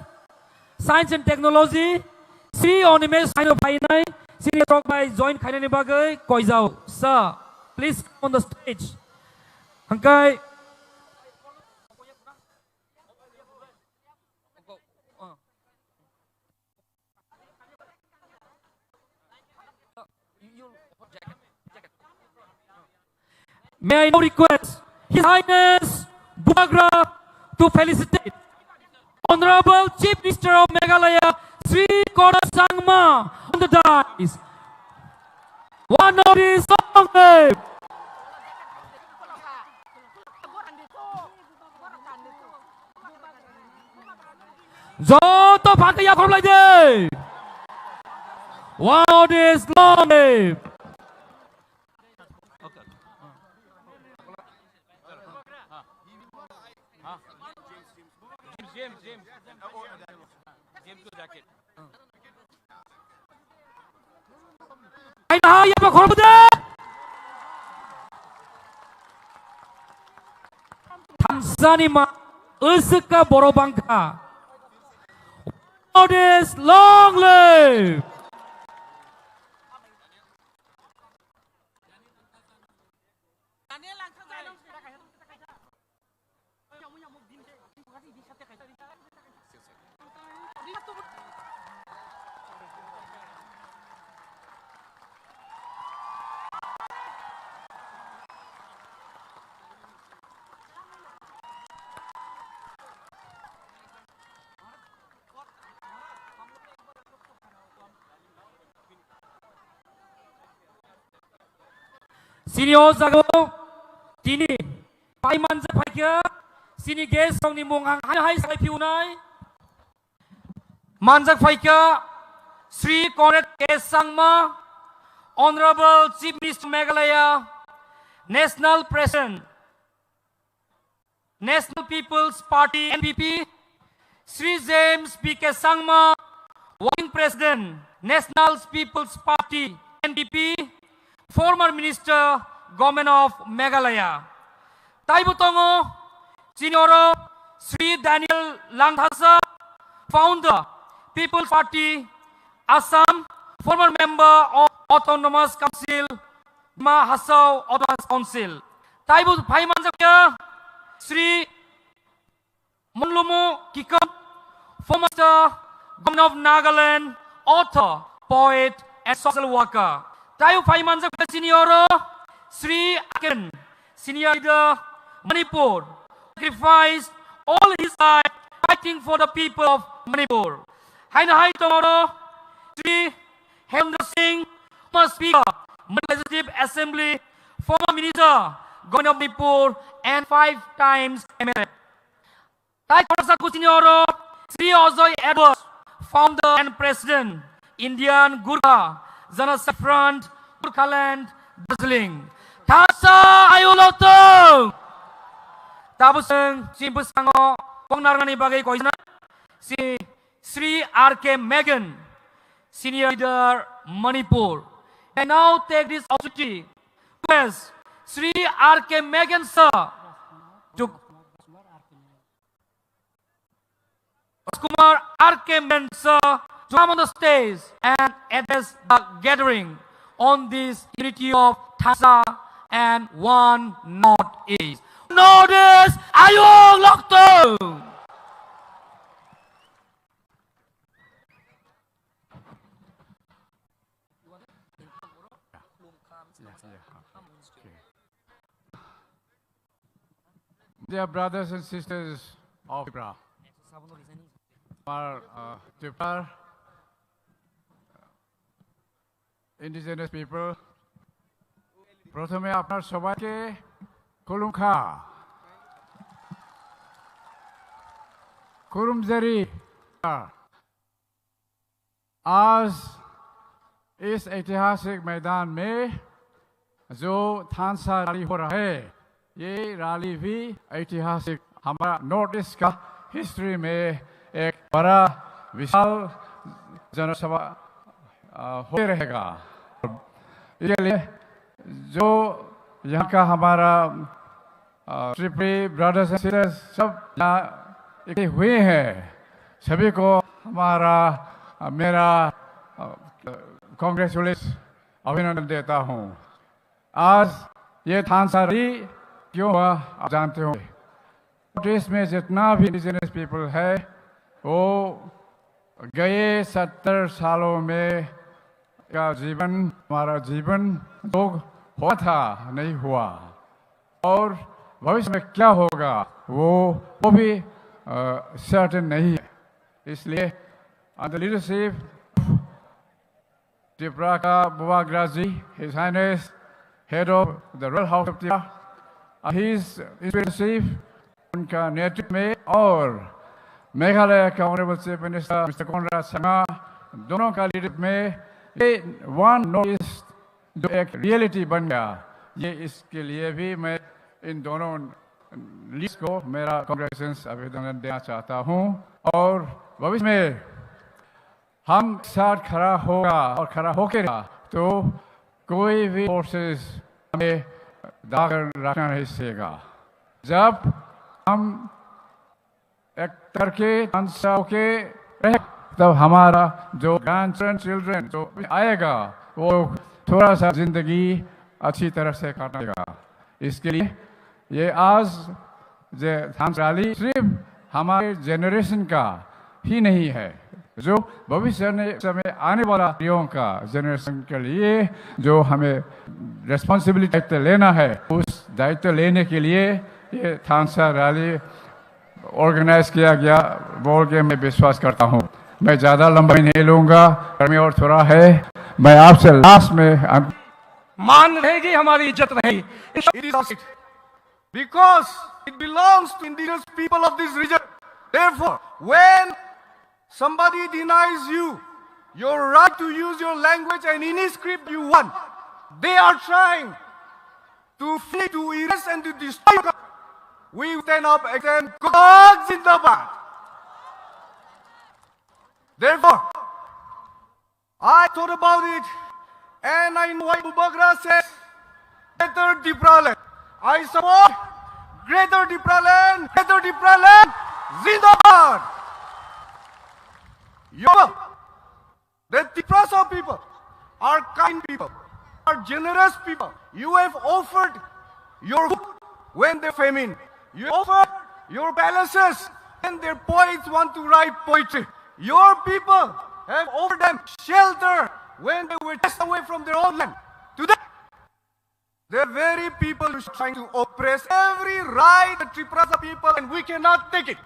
Science and Technology Sri Onimesh Saino Bhainai sini talk by joint khaina ni bagai koi jao sir please come on the stage hangkai May I now request His Highness Bumagra to felicitate Honorable Chief Minister of Meghalaya Sri Koda Sangma on the dais. One notice long live. Joto Bhakaya Korlaide. One notice long live. Ay nahaya pa korbude. Tanzania usuka borobangka. Notice long live. Senior Zago, Tini, Paiman Zapaka, Sini Ges from the Mungang High Saipunai, Manzak Faika, Sri Konet Kes Sangma, Honorable Chief Minister Meghalaya, National President, National People's Party NPP, Sri James P.K. Sangma, Working President, National People's Party NPP, Former Minister, Government of Meghalaya. Taibutongo, Senior Sri Daniel Langthasa, Founder, People's Party, Assam, former member of Autonomous Council, Mahasau Autonomous Council. Taibu Paimanjaka, Sri Monlumu Kikam, former Governor of Nagaland, author, poet, and social worker. Tayo Paimanjak Senior Sri Aken, senior leader Manipur, sacrificed all his life fighting for the people of Manipur. Hai tomorrow, Sri Hemendra Singh, former Speaker, Legislative Assembly, former Minister, Governor of Manipur, and 5 times MLA. Tayo Korsaku Senior Sri Ozoy Edwards, founder and president, Indian Gurkha Janasangh Front, Gurkhaland, Darjeeling. Tasa ayulotong. Tapos ang simpusango kung narangani bagay ko si Sri R.K. Megan, senior leader Manipur. I now take this opportunity to ask Sri R.K. Megan sir to Kumar RK Mensa to come on the stage and address the gathering on this unity of Tansa and One Northeast. Northeast, Ayong Lokto! Dear brothers and sisters of Tripura, our Tripura indigenous people, প্রথমে আপনার সবাইকে কুলুমখা कुरुमजरी आज इस ऐतिहासिक मैदान में जो थानसा rally हो रहा है, ये रैली भी ऐतिहासिक हमारा नॉर्थ ईस्ट का हिस्ट्री में एक बड़ा विशाल जनसभा होते रहेगा। इसके लिए जो यहाँ का हमारा त्रिपुरी ब्रदर्स एंड सिस्टर्स सब यहाँ इकट्ठे हुए हैं, सभी को हमारा मेरा कांग्रेचुलेशन अभिनंदन देता हूँ। आज ये थानसा रैली क्यों हुआ आप जानते हो, नॉर्थ में जितना भी इंडिजिनस पीपल है वो गए 70 सालों में का जीवन हमारा जीवन तो हुआ था नहीं हुआ, और भविष्य में क्या होगा वो भी सर्टेन नहीं है। इसलिए अंडर लीडरशिप त्रिपुरा का Bubagra ji, his highness head of the royal house of Tripura, his leadership उनका नेतृत्व में, और मेघालय का honourable chief minister mister Conrad Sangma, दोनों का लीडरशिप में ये वन नॉर्थ ईस्ट जो एक रियलिटी बन गया, ये इसके लिए भी मैं इन दोनों लीडर्स को मेरा कांग्रेचुलेशंस अभिनंदन देना चाहता हूँ। और भविष्य में हम साथ खड़ा होगा और खड़ा होकर तो कोई भी फोर्सेस हमें दागर रखना नहीं सकेगा। जब हम एक करके अंसा के रहे तब हमारा जो ग्रैंड चिल्ड्रन जो आएगा वो थोड़ा सा जिंदगी अच्छी तरह से काटेगा। इसके लिए ये आज जो थानसा रैली सिर्फ हमारे जनरेशन का ही नहीं है, जो भविष्य में आने वाला पीढ़ियों का जनरेशन के लिए जो हमें रिस्पॉन्सिबिलिटी दायित्व लेना है, उस दायित्व लेने के लिए ये थानसा रैली ऑर्गेनाइज किया गया बोल के मैं विश्वास करता हूँ। मैं ज़्यादा लंबाई नहीं लूँगा, गर्मी और थोड़ा है। मैं आपसे लास्ट में मान रहेगी, हमारी इज्जत रहेगी। Because it belongs to indigenous people of this region. Therefore, when somebody denies you your right to use your language and any script you want, they are trying to flee, to erase and to destroy. We stand up against God Zindabad. Therefore, I thought about it and I know why Bubagra says Greater Tripura. I support Greater Tripura, Greater Tripura, Zindabad. The Tripura people are kind people, are generous people. You have offered your food when they're famine. You offered your palaces when their poets want to write poetry. Your people have offered them shelter when they were chased away from their own land. Today, the very people who are trying to oppress every right the Tripura people, and we cannot take it.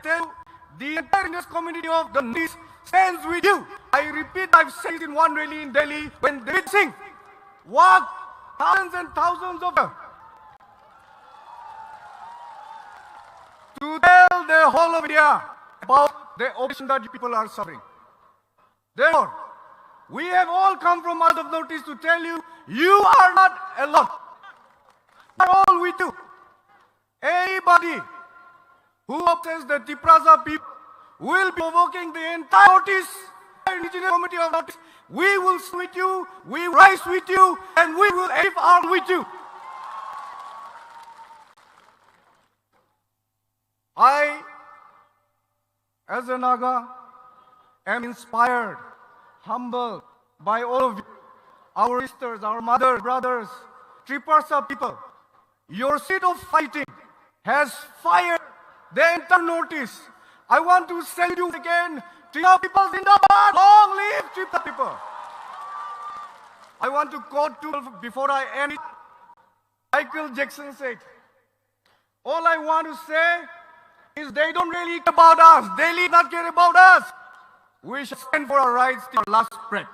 Tell the entire Indian community of the Northeast stands with you. I repeat, I've said it in one rally in Delhi when they sing, walk thousands and thousands of them to tell the whole of India about the oppression that you people are suffering. Therefore, we have all come from out of Northeast to tell you, you are not alone. We are all with you. Anybody who oppresses the Tripura people will be provoking the entire Northeast, indigenous community of Northeast. We will stand with you, we will rise with you, and we will aid arm with you. I as a Naga, am inspired, humbled by all of you, our sisters, our mothers, brothers, Triparsa people. Your seed of fighting has fired the entire Northeast. I want to send you again, Tripura people, Zindabad, long live Tripura people. I want to quote to before I end it. Michael Jackson said, all I want to say is they don't really care about us. They really not care about us. We shall stand for our rights till our last breath.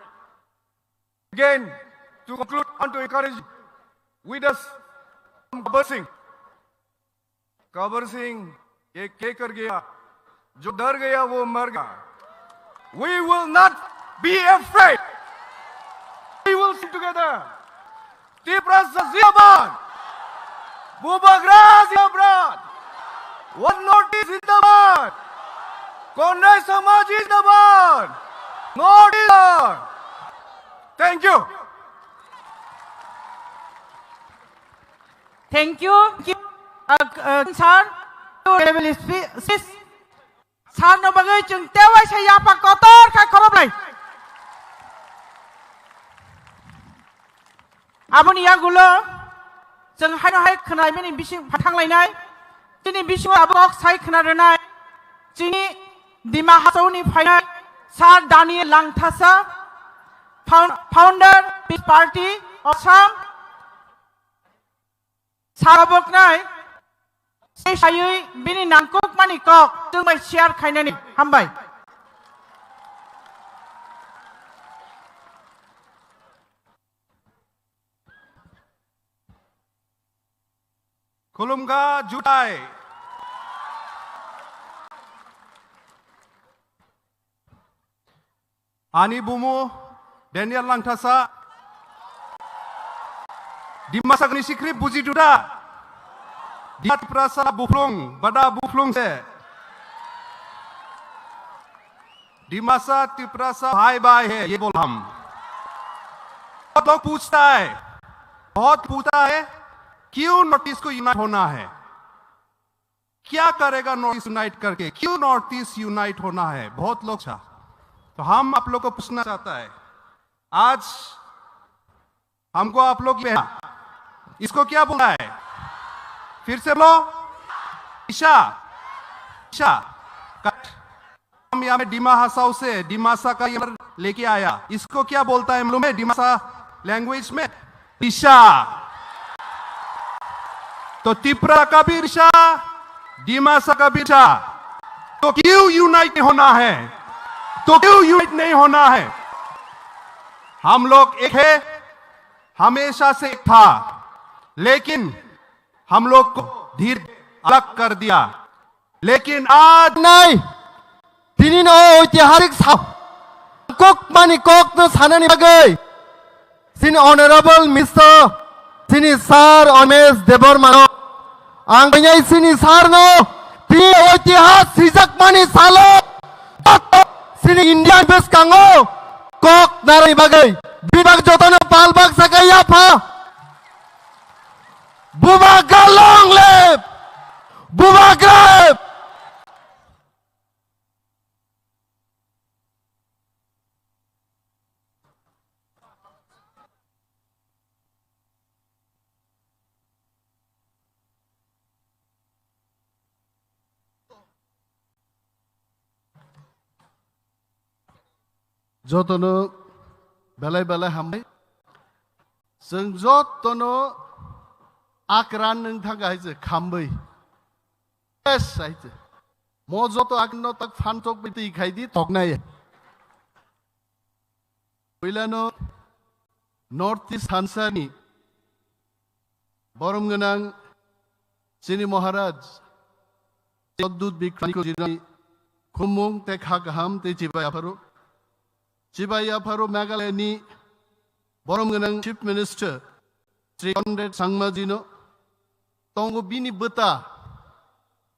Again, to conclude, I want to encourage you with us, Gabbar Singh. Gabbar Singh, ye kya kar gaya? Jo dar gaya, wo mar gaya. We will not be afraid. We will sing together. Triparsa Zindabad. Bubagra Zindabad. One Northeast Zindabad. Konrai Samaj Zindabad. Northeast. Thank you. Thank you. Sir, level speech. Sir, no bagai chung tewa saya apa kotor kai korop lai. Aboni ya gulo, jeng hai no hai kenai meni bising patang lai nai. Jini bising abok sai kenai renai. Jini Dima Hasau ni final. Sir Daniel Langthasa, founder Peace Party Assam. Sarabok nai. Saya bini nangkuk mani kok, jeng bai share kaina ni hambai. Kulumga Jutai. Ani Bumu, Daniel Langthasa, Dimas Agni Sikri Buji Duda, Diat Prasa Buflung, Bada Buflung se, Dimasa Triprasa भाई भाई है ये बोल हम बहुत लोग पूछता है क्यों नॉर्थ ईस्ट को यूनाइट होना है क्या करेगा नॉर्थ ईस्ट यूनाइट करके क्यों नॉर्थ ईस्ट यूनाइट होना है बहुत लोग चाह तो हम आप लोग को पूछना चाहता है आज हमको आप लोग इसको क्या बोलना है फिर से बोलो ईशा ईशा हम यहाँ में डिमा हसाओ से डिमासा का ये लेके आया इसको क्या बोलता है मालूम है डिमासा लैंग्वेज में ईशा तो त्रिपुरा का भी ईशा डिमासा का भी ईशा तो क्यों यूनाइट होना है तो क्यों यूनाइट नहीं होना है हम लोग एक है हमेशा से एक था लेकिन हम लोग को धीरे अलग कर दिया लेकिन आज नहीं Pini no itiharik sao kok mani kok no sanani bagai sini honorable Mr. sini Sir Omesh Debormano angkanya sini Sir no pini itihas sijak mani salo sini Indian base kango kok narani bagai bibag jotono palbag sakai apa Bubagra long live Bubagra Jotono belai hambai जों jotono akran nung thaga haise khambai yes haise mo joto akno tak fan tok biti khaidi toknai oilano north east hansani borom ganang sini maharaj jagdut bikrani jirani khumung te khagaham te Chibai Aparo Magalani, Boromganang Chief Minister, Sri Conrad Sangmajino, Tongo Bini Buta,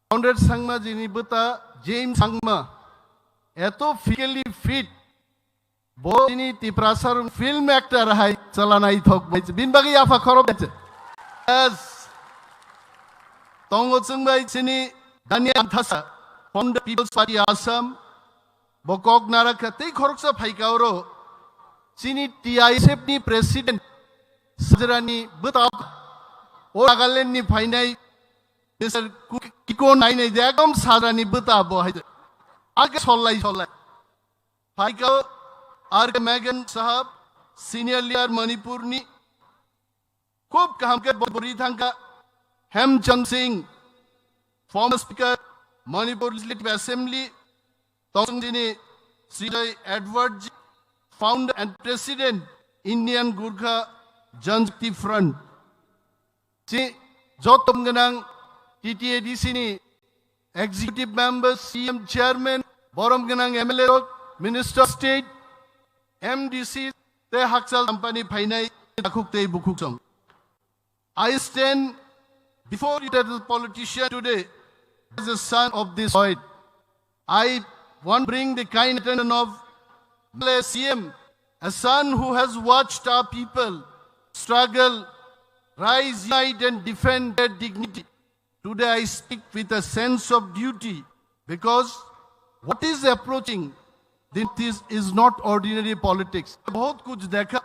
Conrad Sangmajini Buta, James Sangma, Eto physically fit, Boni Triprasar film actor Hai Salanai Thok, Bin Bagi Afa Korobet. As Tongo Sangbai Sini, Daniel Thasa, from the People's Party Assam, Bokok Naraka, take Horoksa Paikauro, Sini TISF ni President, Sajarani, Butak, Oragalen ni Painai, Mr. Kiko Nine, Jagam Sarani Buta Boy. Agas Holla. Paikao, Arka Megan Sahab, Senior Leader Manipurni, Kop Kahamka Borithanka, Hemchand Singh, former Speaker, Manipur Legislative Assembly, Tongdini Sri Edward, founder and President, Indian Gurkha Janshakti Front. Si Jotom Ganang, TTADC ni, Executive Members, CM Chairman, Borom Ganang MLA, Minister of State, MDC, Te Haksal Company Painai, Akuk Te Bukuksong. I stand before you as a politician today, as a son of this void. I want to bring the kind attention of CM, a son who has watched our people struggle, rise, unite and defend their dignity. Today I speak with a sense of duty because what is approaching this is not ordinary politics. बहुत कुछ देखा,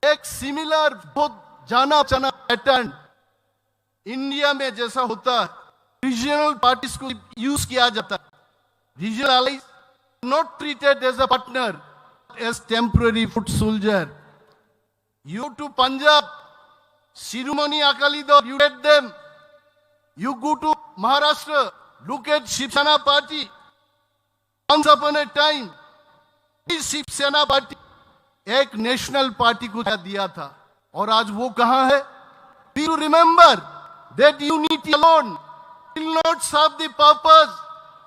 एक similar बहुत जाना चना pattern India में जैसा होता है, regional parties को use किया जाता है. Regional allies not treated as a partner, as temporary foot soldier. You to Punjab, Shiromani Akali Dal, you get them. You go to Maharashtra, look at Shiv Sena party. Once upon a time, इस शिव सेना party एक national party को दिया था और आज वो कहां है? Do you remember that unity alone will not serve the purpose?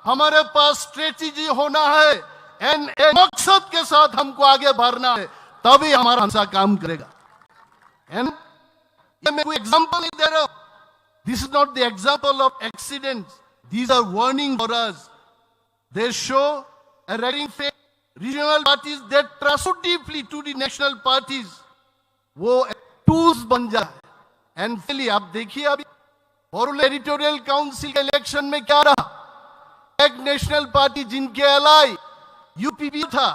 हमारे पास स्ट्रेटेजी होना है एंड एक मकसद के साथ हमको आगे बढ़ना है, तभी हमारा हंसा काम करेगा. एंड ये मैं कोई एग्जांपल नहीं दे रहा हूं. This is not the example of accidents. These are warning for us. They show a red face. Regional parties that trust so deeply to the national parties, वो tools बन जाए. And finally, आप देखिए अभी और एडिटोरियल काउंसिल के election में क्या रहा? एक नेशनल पार्टी जिनके अलाई यूपीपी था,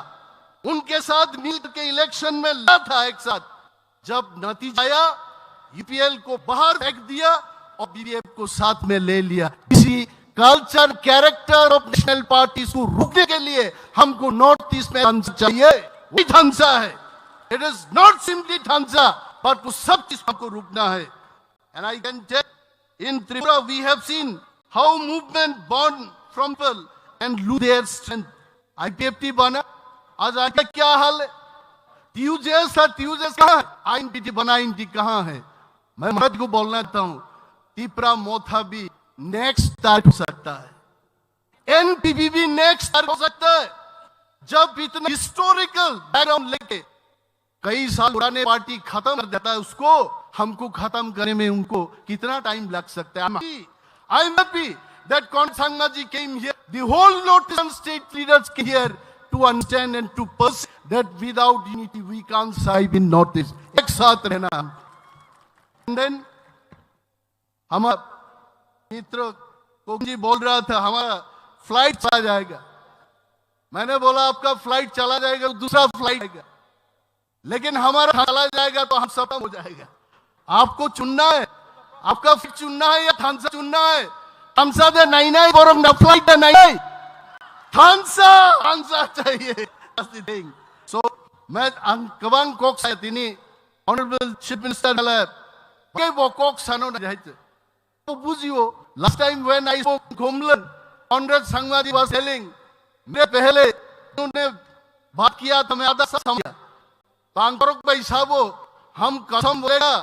उनके साथ मिलकर के इलेक्शन में लड़ा था एक साथ. जब नतीजा आया, यूपीएल को बाहर फेंक दिया और बीबीएफ को साथ में ले लिया. इसी culture character of national parties को रोकने के लिए हमको नॉर्थ ईस्ट में ढांचा चाहिए. वही ढांचा है. इट इज नॉट सिंपली ढांचा, पर कुछ सब चीज हमको रोकना है. And I can tell in Tripura we have seen how movement born from people and lose their strength. IPFT बना, आज आगे क्या हाल है? टीयूजेस कहां है? आईएनपीटी बना, आईएनटी कहां है? मैं मर्द को बोलना चाहता हूं, त्रिपुरा मोथा भी नेक्स्ट स्टार्ट हो सकता है. एनपीपी भी नेक्स्ट स्टार्ट हो सकता है. जब इतना हिस्टोरिकल बैकग्राउंड लेके कई साल पुराने पार्टी खत्म कर देता है, उसको हमको खत्म करने में उनको कितना टाइम लग सकता है. I am happy that Conrad Sangma ji came here. The whole north eastern state leaders came here to understand and to perceive that without unity we can't survive in north east. एक साथ रहना. एंड देन हमारा मित्र Cozi बोल रहा था हमारा flight चला जाएगा. मैंने बोला आपका फ्लाइट चला जाएगा, दूसरा फ्लाइट आएगा, लेकिन हमारा चला जाएगा तो हम सब हो जाएगा. आपको चुनना है, आपका फ्लाइट चुनना है या थांसा चुनना है. थांसा दे नहीं नहीं बोरो ना फ्लाइट दे नहीं नहीं थांसा चाहिए. सो मैं कबांग कोक्स है तिनी ऑनरेबल चीफ मिनिस्टर वाला के वो कोक्स सानो ना जाए. तो बुझियो last time when I spoke in Khomlan, Conrad Sangma ji was telling, मेरे पहले उन्होंने बात किया तो मैं आधा समझा. तो अंकरोक भाई साहबो हम कसम बोलेगा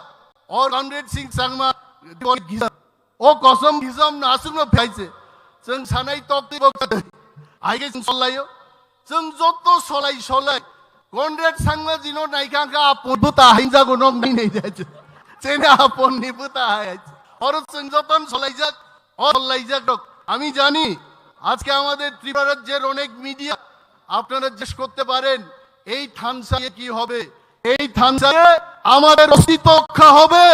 और कॉनरेड सिंह संगमा ओ कसम घिसम नासुम में फेंचे जों सानाय तकती बक्ता आगे जों सलायो जों जत्तो सलाय कॉनरेड संगमा जिनो नायकांका आपन बुता हिंजागो नंग नहीं जायचे चेने आपन नि बुता है और संजतन सलाइजाक और सलाइजाक लोग আমি জানি আজকে আমাদের ত্রিপুরা রাজ্যের অনেক মিডিয়া আপনারা জিজ্ঞেস করতে পারেন এই থানসায়ে কি হবে. এই থানসায়ে আমাদের অস্তিত্ব রক্ষা হবে.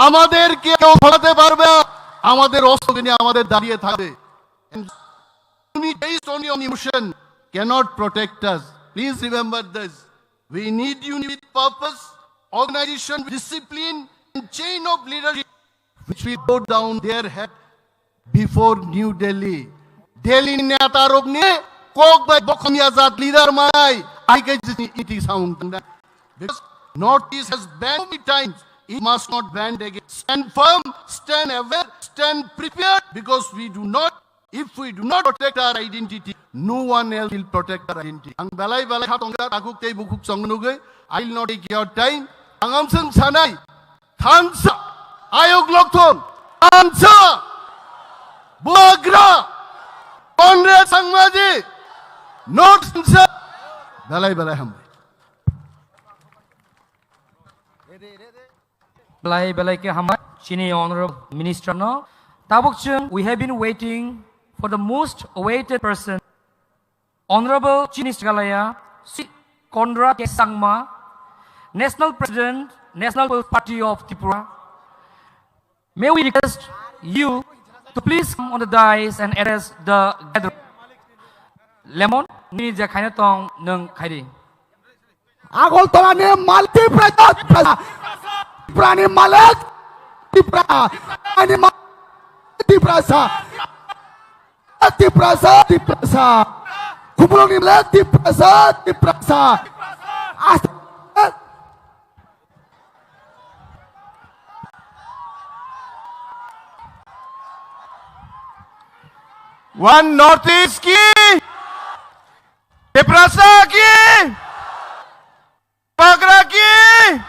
আমাদের কেউ ফলাতে পারবে না. আমাদের অস্ত্র নিয়ে আমাদের দাঁড়িয়ে থাকবে. based on your emotion cannot protect us. Please remember this. We need unity with purpose, organization with discipline, and chain of leadership which will go down their head before New Delhi. Delhi ni atarog ni kok by bokom yazat leader mai. I get it is sound because Northeast has banned many times. It must not ban again. Stand firm, stand aware, stand prepared, because if we do not protect our identity, no one else will protect our identity. Ang balay hatongga takuk tei bukuk songnugai. I will not take your time. Ang amseng sanai, thansa, ayog lokthon, thansa, buagra, Conrad Sangmaji, not thansa. Balay ham. Belai ke hamai sini honorable minister no. Tabukchung, we have been waiting for the most awaited person, Honorable Chief Minister Galaya, Conrad Sangma, National President, National People's Party of Tripura. May we request you to please come on the dais and address the gathering. Lemon, ni jakhai tong nung khairi. Agol tolane multi prasad. Prani Malak, Prasa, Kumulong ni Malak, Prasa. One Northeast ki, Prasa ki, Pagra ki.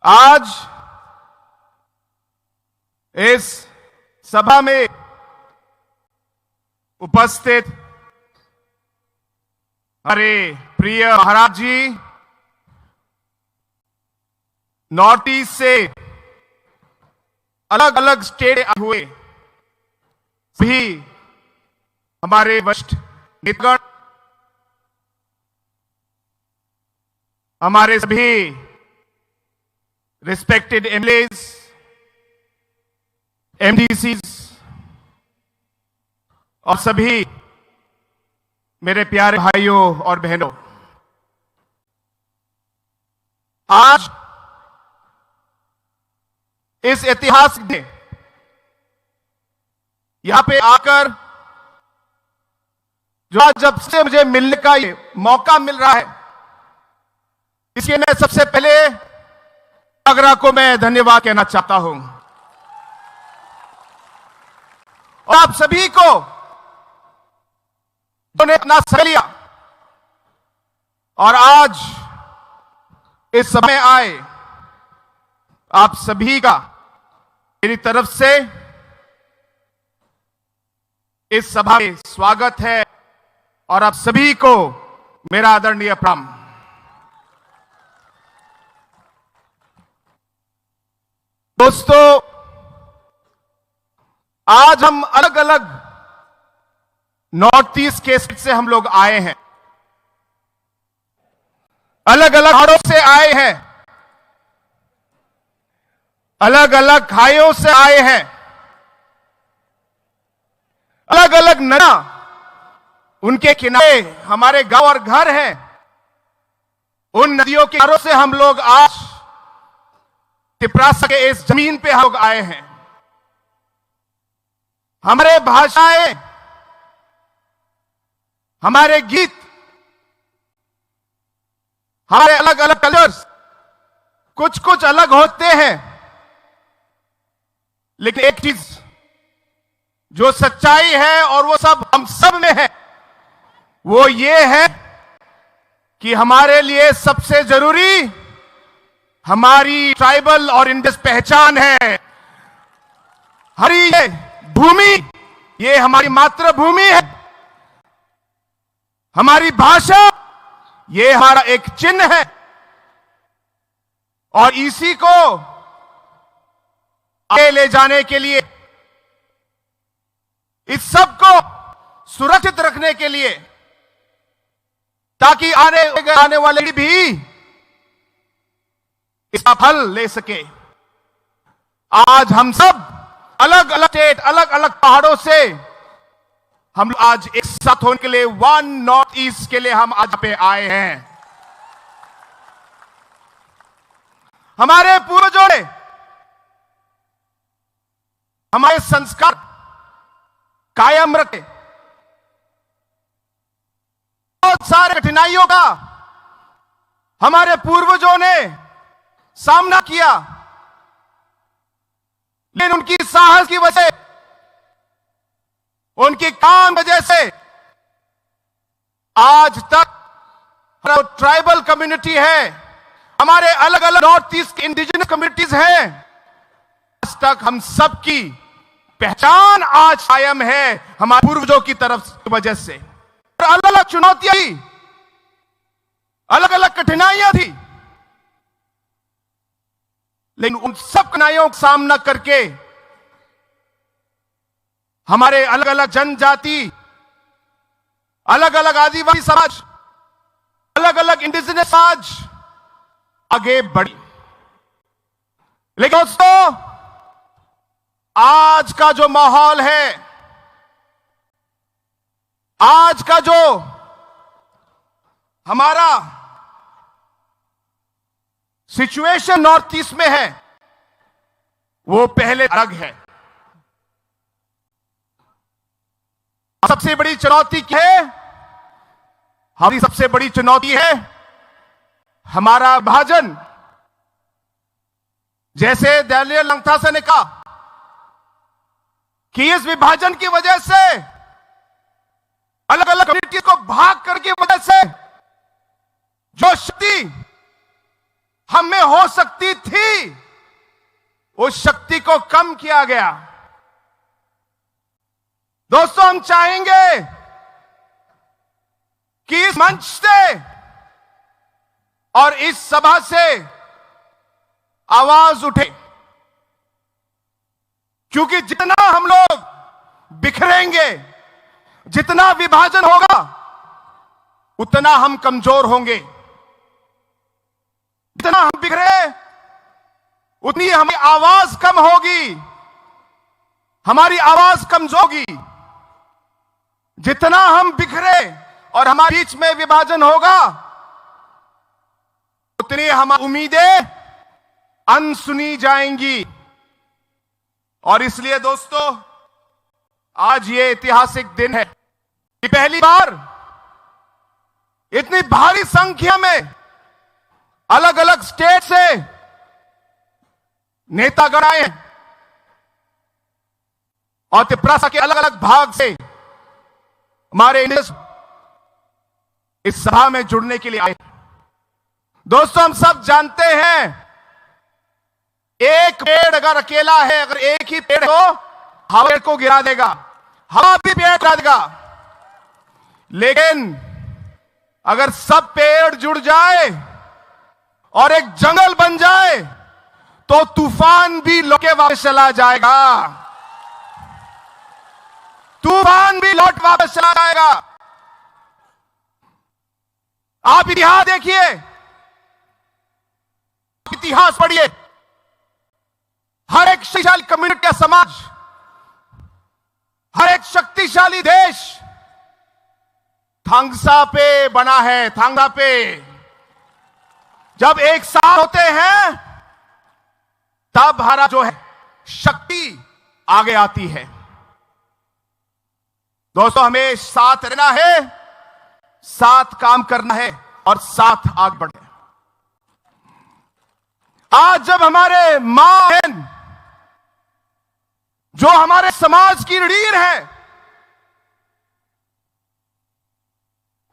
आज इस सभा में उपस्थित हमारे प्रिय महाराज जी, north east से अलग अलग स्टेट आए हुए भी हमारे वरिष्ठ नेतागण, हमारे सभी respected MLAs, MDCs और सभी मेरे प्यारे भाइयों और बहनों, आज इस ऐतिहासिक दिन यहां पे आकर जो जब से मुझे मिलने का ये मौका मिल रहा है, इसलिए मैं सबसे पहले आगरा को मैं धन्यवाद कहना चाहता हूं और आप सभी को उन्होंने अपना सह लिया और आज इस समय आए। आप सभी का मेरी तरफ से इस सभा में स्वागत है और आप सभी को मेरा आदरणीय प्रणाम। दोस्तों, आज हम अलग अलग नॉर्थ ईस्ट के स्टेट से हम लोग आए हैं, अलग अलग पहाड़ों से आए हैं, अलग अलग खाइयों से आए हैं, अलग अलग नदियां, उनके किनारे हमारे गांव और घर हैं। उन नदियों के किनारों से हम लोग आज तिपरासा के इस जमीन पे हम लोग आए हैं। हमारे भाषाएं, हमारे गीत, हमारे अलग अलग कल्चर्स कुछ कुछ अलग होते हैं, लेकिन एक चीज जो सच्चाई है और वो सब हम सब में है, वो ये है कि हमारे लिए सबसे जरूरी हमारी ट्राइबल और इंडस पहचान है। हरी भूमि, ये हमारी मातृभूमि है, हमारी भाषा, ये हमारा एक चिन्ह है और इसी को आगे ले जाने के लिए, इस सब को सुरक्षित रखने के लिए, ताकि आने वाले भी इसका फल ले सके। आज हम सब अलग अलग स्टेट, अलग अलग पहाड़ों से हम लोग आज एक साथ होने के लिए, वन नॉर्थ ईस्ट के लिए हम आज पे आए हैं। हमारे पूर्वजों ने हमारे संस्कार कायम रखे, बहुत सारे कठिनाइयों का हमारे पूर्वजों ने सामना किया, लेकिन उनकी साहस की वजह से, उनकी काम वजह से आज तक हमारा ट्राइबल कम्युनिटी है, हमारे अलग अलग नॉर्थ ईस्ट इंडिजिनस कम्युनिटीज हैं, आज तक हम सबकी पहचान आज कायम है हमारे पूर्वजों की तरफ की वजह से। और अलग अलग चुनौतियां थी, अलग अलग कठिनाइयां थी, लेकिन उन सब कठिनाइयों का सामना करके हमारे अलग अलग जनजाति, अलग अलग आदिवासी समाज, अलग अलग इंडिजिनस समाज आगे बढ़ी। लेकिन दोस्तों, आज का जो माहौल है, आज का जो हमारा सिचुएशन नॉर्थ ईस्ट में है, वो पहले अलग है। सबसे बड़ी चुनौती क्या है? हमारी सबसे बड़ी चुनौती है हमारा विभाजन। जैसे दानियल लंगथासा ने कहा कि इस विभाजन की वजह से, अलग अलग कम्युनिटी को भाग करके वजह से जो शक्ति हम में हो सकती थी, उस शक्ति को कम किया गया। दोस्तों, हम चाहेंगे कि इस मंच से और इस सभा से आवाज उठे, क्योंकि जितना हम लोग बिखरेंगे, जितना विभाजन होगा, उतना हम कमजोर होंगे। जितना हम बिखरे, उतनी हमारी आवाज कम होगी, हमारी आवाज कमजोर होगी। जितना हम बिखरे और हमारे बीच में विभाजन होगा, उतनी हमारी उम्मीदें अनसुनी जाएंगी। और इसलिए दोस्तों, आज ये ऐतिहासिक दिन है कि पहली बार इतनी भारी संख्या में अलग अलग स्टेट से नेतागण आए हैं और त्रिपुरा के अलग अलग भाग से हमारे इस सभा में जुड़ने के लिए आए। दोस्तों, हम सब जानते हैं, एक पेड़ अगर अकेला है, अगर एक ही पेड़ हो, हवा को गिरा देगा, हवा भी पेड़ गिरा देगा। लेकिन अगर सब पेड़ जुड़ जाए और एक जंगल बन जाए, तो तूफान भी लौट के वापस चला जाएगा, तूफान भी लौट वापस चला जाएगा। आप इतिहास देखिए, इतिहास पढ़िए, हर एक शक्तिशाली कम्युनिटी का समाज, हर एक शक्तिशाली देश थांगसा पे बना है। थांगसा पे जब एक साथ होते हैं, तब हमारा जो है शक्ति आगे आती है। दोस्तों, हमें साथ रहना है, साथ काम करना है और साथ आगे बढ़ना है। आज जब हमारे मां बहन, जो हमारे समाज की रीढ़ है,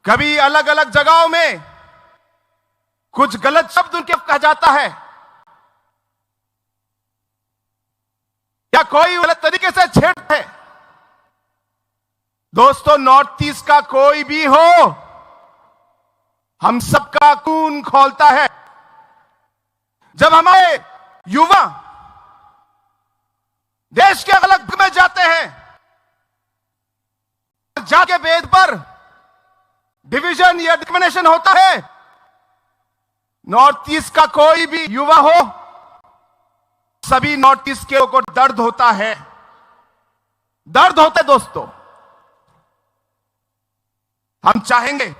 कभी अलग अलग जगहों में कुछ गलत शब्द उनके कहा जाता है या कोई गलत तरीके से छेड़ता है। दोस्तों, नॉर्थ ईस्ट का कोई भी हो, हम सबका खून खौलता है। जब हमारे युवा देश के अलग भाग में जाते हैं, जाके वेद पर डिवीजन या डिस्क्रिमिनेशन होता है, नॉर्थ ईस्ट का कोई भी युवा हो, सभी नॉर्थ ईस्ट के लोगों को दर्द होता है। दर्द होते दोस्तों। हम चाहेंगे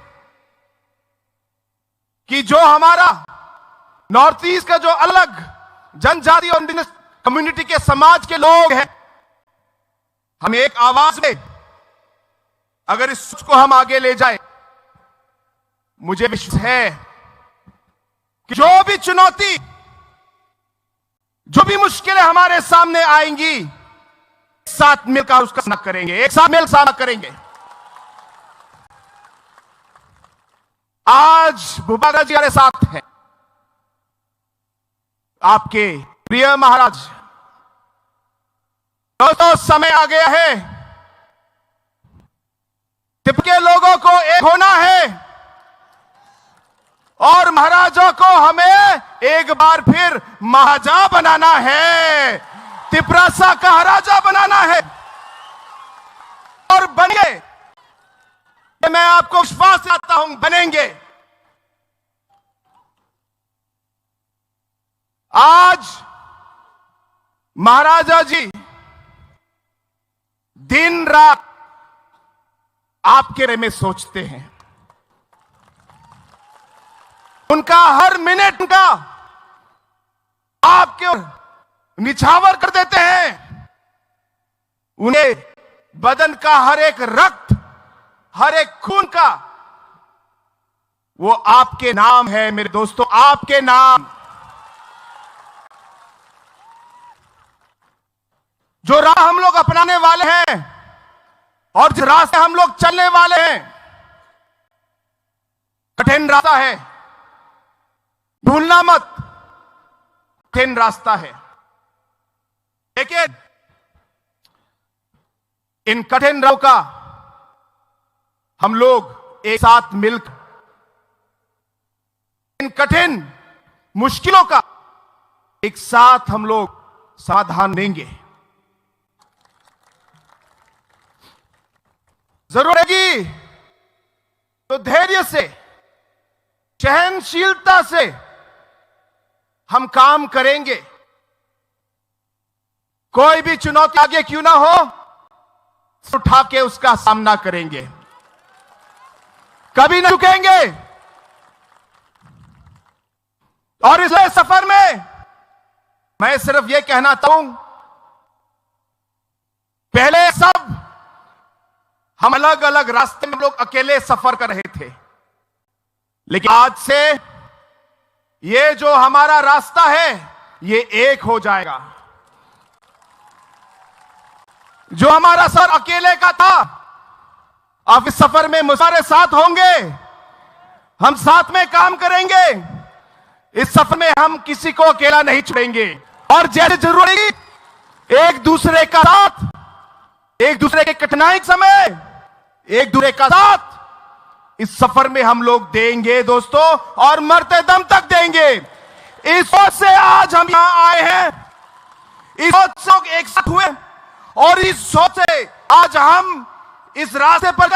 कि जो हमारा नॉर्थ ईस्ट का जो अलग जनजाति और इंडिजिनस कम्युनिटी के समाज के लोग हैं, हम एक आवाज में अगर इस सोच को हम आगे ले जाए, मुझे विश्वास है कि जो भी चुनौती, जो भी मुश्किलें हमारे सामने आएंगी, साथ मिलकर उसका सामना करेंगे, एक साथ मिलकर सामना करेंगे। आज भूपाल जी हमारे साथ हैं, आपके प्रिय महाराज। दोस्तों, समय आ गया है, तिब्बत के लोगों को एक होना है और महाराजों को हमें एक बार फिर महाराजा बनाना है, तिपरासा का राजा बनाना है। और बनेंगे, मैं आपको विश्वास दिलाता हूं, बनेंगे। आज महाराजा जी दिन रात आपके बारे में सोचते हैं, उनका हर मिनट उनका आपके निछावर कर देते हैं। उन्हें बदन का हर एक रक्त, हर एक खून का वो आपके नाम है मेरे दोस्तों, आपके नाम। जो राह हम लोग अपनाने वाले हैं और जो रास्ते हम लोग चलने वाले हैं, कठिन रास्ता है, भूलना मत, कठिन रास्ता है। लेकिन इन कठिन राह का हम लोग एक साथ मिलकर, इन कठिन मुश्किलों का एक साथ हम लोग समाधान देंगे। जरूर रहेगी तो धैर्य से, सहनशीलता से हम काम करेंगे। कोई भी चुनौती आगे क्यों ना हो, उठा के उसका सामना करेंगे, कभी न झुकेंगे। और इस सफर में मैं सिर्फ यह कहना चाहूं, पहले सब हम अलग अलग रास्ते में लोग अकेले सफर कर रहे थे, लेकिन आज से ये जो हमारा रास्ता है ये एक हो जाएगा। जो हमारा सफर अकेले का था, अब इस सफर में हमारे साथ होंगे, हम साथ में काम करेंगे। इस सफर में हम किसी को अकेला नहीं छोड़ेंगे और जैसे जरूरी एक दूसरे का साथ, एक दूसरे के कठिनाई के समय एक दूसरे का साथ इस सफर में हम लोग देंगे दोस्तों, और मरते दम तक देंगे। इस सोच से आज हम यहां आए हैं, इस सोच से लोग एक साथ हुए और इस सोच से आज हम इस रास्ते पर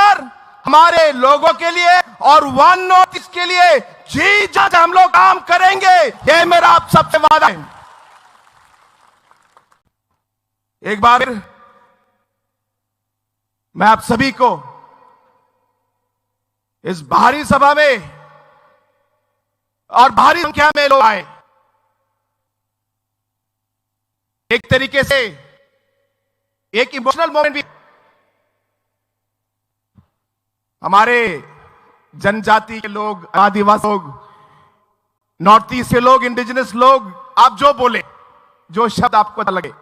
हमारे लोगों के लिए और वन नॉर्थ ईस्ट के लिए जी जान हम लोग काम करेंगे। ये मेरा आप सबसे वादा है। एक बार मैं आप सभी को इस भारी सभा में और भारी संख्या में लोग आए, एक तरीके से एक इमोशनल मोमेंट भी। हमारे जनजाति के लोग, आदिवासी लोग, नॉर्थ ईस्ट के लोग, इंडिजिनस लोग, आप जो बोले, जो शब्द आपको अच्छा लगे,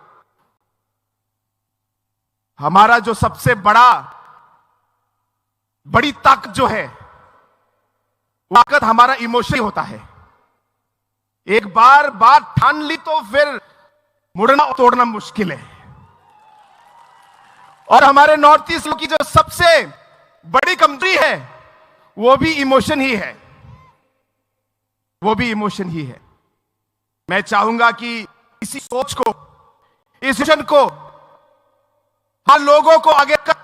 हमारा जो सबसे बड़ी ताकत जो है, ताकत हमारा इमोशन होता है। एक बार बात ठान ली तो फिर मुड़ना तोड़ना मुश्किल है। और हमारे नॉर्थ ईस्ट की जो सबसे बड़ी कमजोरी है वो भी इमोशन ही है, वो भी इमोशन ही है। मैं चाहूंगा कि इसी सोच को, इस विजन को हम लोगों को आगे रखकर,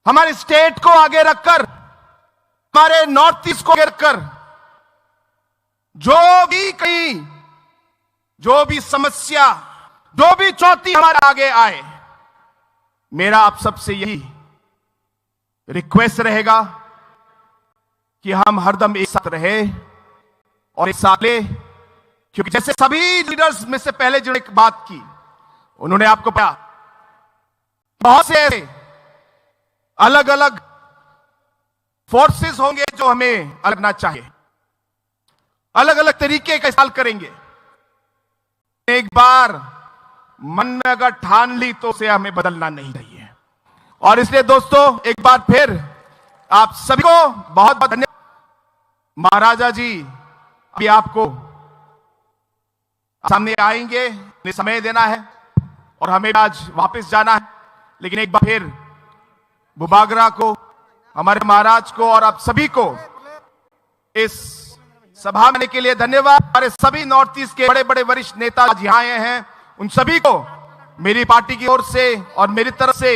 हमारे स्टेट को आगे रखकर, हमारे नॉर्थ ईस्ट को आगे रखकर, जो भी समस्या, जो भी चुनौती हमारे आगे आए, मेरा आप सबसे यही रिक्वेस्ट रहेगा कि हम हरदम एक साथ रहे और एक साथ ले, क्योंकि जैसे सभी लीडर्स में से पहले जो एक बात की, उन्होंने आपको पता बहुत से ऐसे अलग अलग फोर्सेस होंगे जो हमें अलगना चाहिए, अलग अलग तरीके का इस्तेमाल करेंगे। एक बार मन में अगर ठान ली तो उसे हमें बदलना नहीं चाहिए। और इसलिए दोस्तों एक बार फिर आप सभी को बहुत बहुत धन्यवाद। महाराजा जी अभी आपको सामने आएंगे, उन्हें समय देना है और हमें आज वापस जाना है, लेकिन एक बार फिर बुबागरा को, हमारे महाराज को और आप सभी को इस सभा में आने के लिए धन्यवाद। हमारे सभी नॉर्थ ईस्ट के बड़े बड़े वरिष्ठ नेता आज यहाँ आए हैं, उन सभी को मेरी पार्टी की ओर से और मेरी तरफ से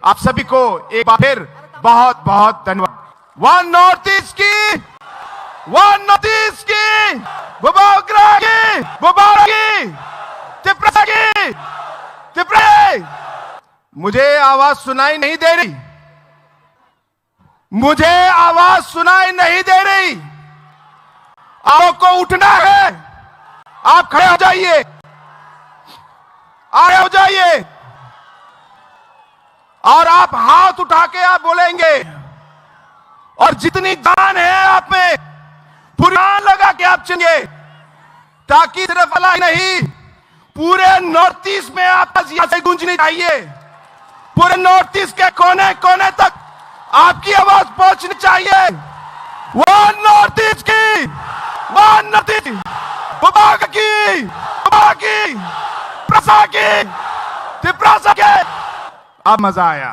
आप सभी को एक बार फिर बहुत बहुत धन्यवाद। वन नॉर्थ ईस्ट की, वन नॉर्थ ईस्ट की, बुबागरा की, बुबागरा की, त्रिपुरा की, त्रिपुरा। मुझे आवाज सुनाई नहीं दे रही, मुझे आवाज सुनाई नहीं दे रही। आपको उठना है, आप खड़े हो जाइए, आए हो जाइए और आप हाथ उठा के आप बोलेंगे और जितनी जान है आप में पूरी जान लगा के आप चलेंगे, ताकि सिर्फ अला नहीं पूरे नॉर्थ ईस्ट में आपकी यहां से गूंजनी चाहिए। पूरे नॉर्थ ईस्ट के कोने कोने तक आपकी आवाज पहुंचनी चाहिए। वन नॉर्थ ईस्ट की, वन नॉर्थ ईस्ट, बुबागरा की, बुबागरा की, प्रसा की, त्रिपुरा के। अब मजा आया,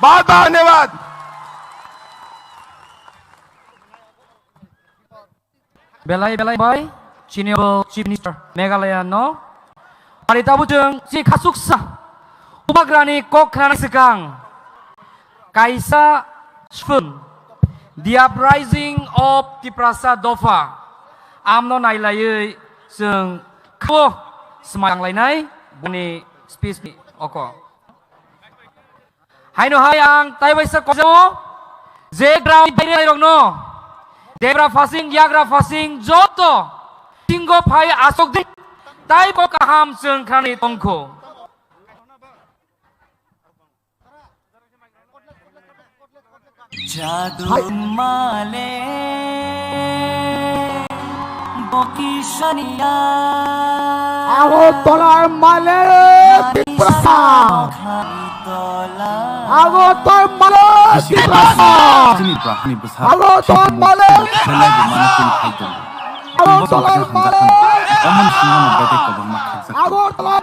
बहुत बहुत धन्यवाद। Belai belai boy, Chief Minister Meghalaya no. Hari tabu jeng si kasuksa. Bubagrani kok kana segang. Kaisa Shfun. The uprising of Tiprasa Dofa. Amno nailai seng ko semayang lainai buni speech ni oko. Hai no hayang taibai sa kojo. Je ground dai rong no. Debra fasing, yagra fasing, joto, tinggo pai asok di, tai ko kaham seng kani tongko. Jadu male, boki shania. Ako tolar male, Tiprasa. Ako tolar male, Tiprasa. Ako tolar male, ako tolar male. Ako tolar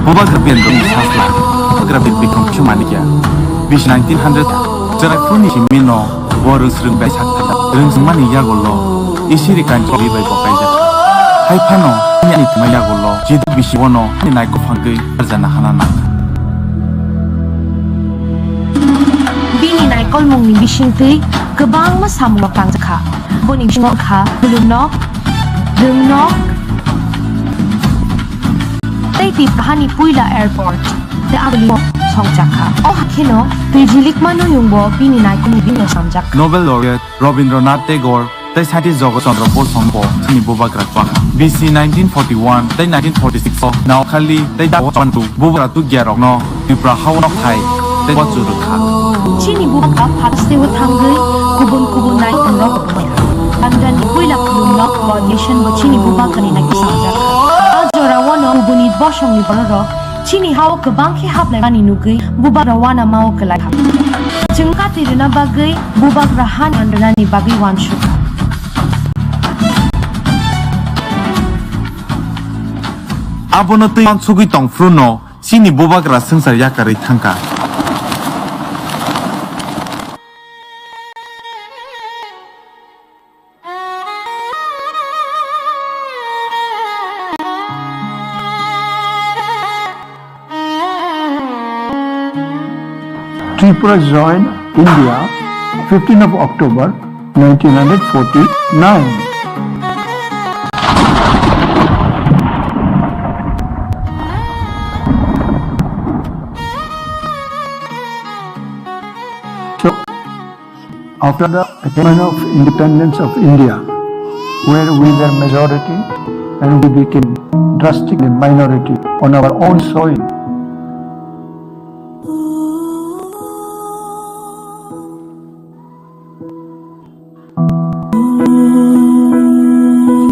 Bubagra pian dong sasla, bubagra bit bikong cumanikya. Bis 1900, jarak puni mino, warung serung besak tada, reng semani yagolo, isiri kantor libai bokai jat. Hai pano, ini anit mayagolo, jidu bisi wono, ini naik ko panggai berjana hanana. Bini naik kol mung ni bising tui, kebang mas hamu lokang jaka, boni bising ka, belum nok, belum nok. Tip Hani Puila Airport, the Avenue Songjaka. Oh, Hakino, Pijilik Manu Yungbo, Bini Naikumi Bino Songjaka. Nobel laureate Rabindranath Tagore, the scientist Jogo Chandra Bose Songbo, Tini Bubagra Twaka. BC 1941, the 1946, now Kali, the Dawantu, Bubagra to Gerogno, Ibra Hawanok Thai, the Watsuruka. Chini Bubagra, Paste with Hungary, Kubun Night and Rock. And then Puila Kulunok, Nation, but Chini Bubagra in Songjaka. Rawana ubunit boshong ni bororo chini hao kebangki hap le mani nugui bubak rawana mau kelai hap jengkati rina bagai bubak rahan andana ni bagai wanshu abono tui sugui tong fruno sini bubak ra sengsar yakari thangka Tripura joined India 15th of October 1949. So, after the attainment of independence of India, where we were majority and we became drastically minority on our own soil,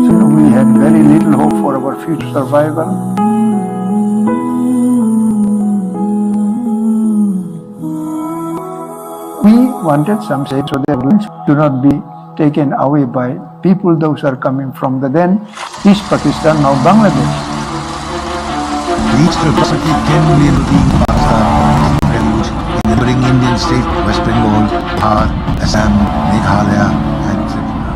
so we had very little hope for our future survival. We wanted some say so their lands do not be taken away by people those are coming from the then East Pakistan, now Bangladesh. Each representative can be looking after different neighboring Indian state, West Bengal, Bihar, Assam, Meghalaya, and Tripura.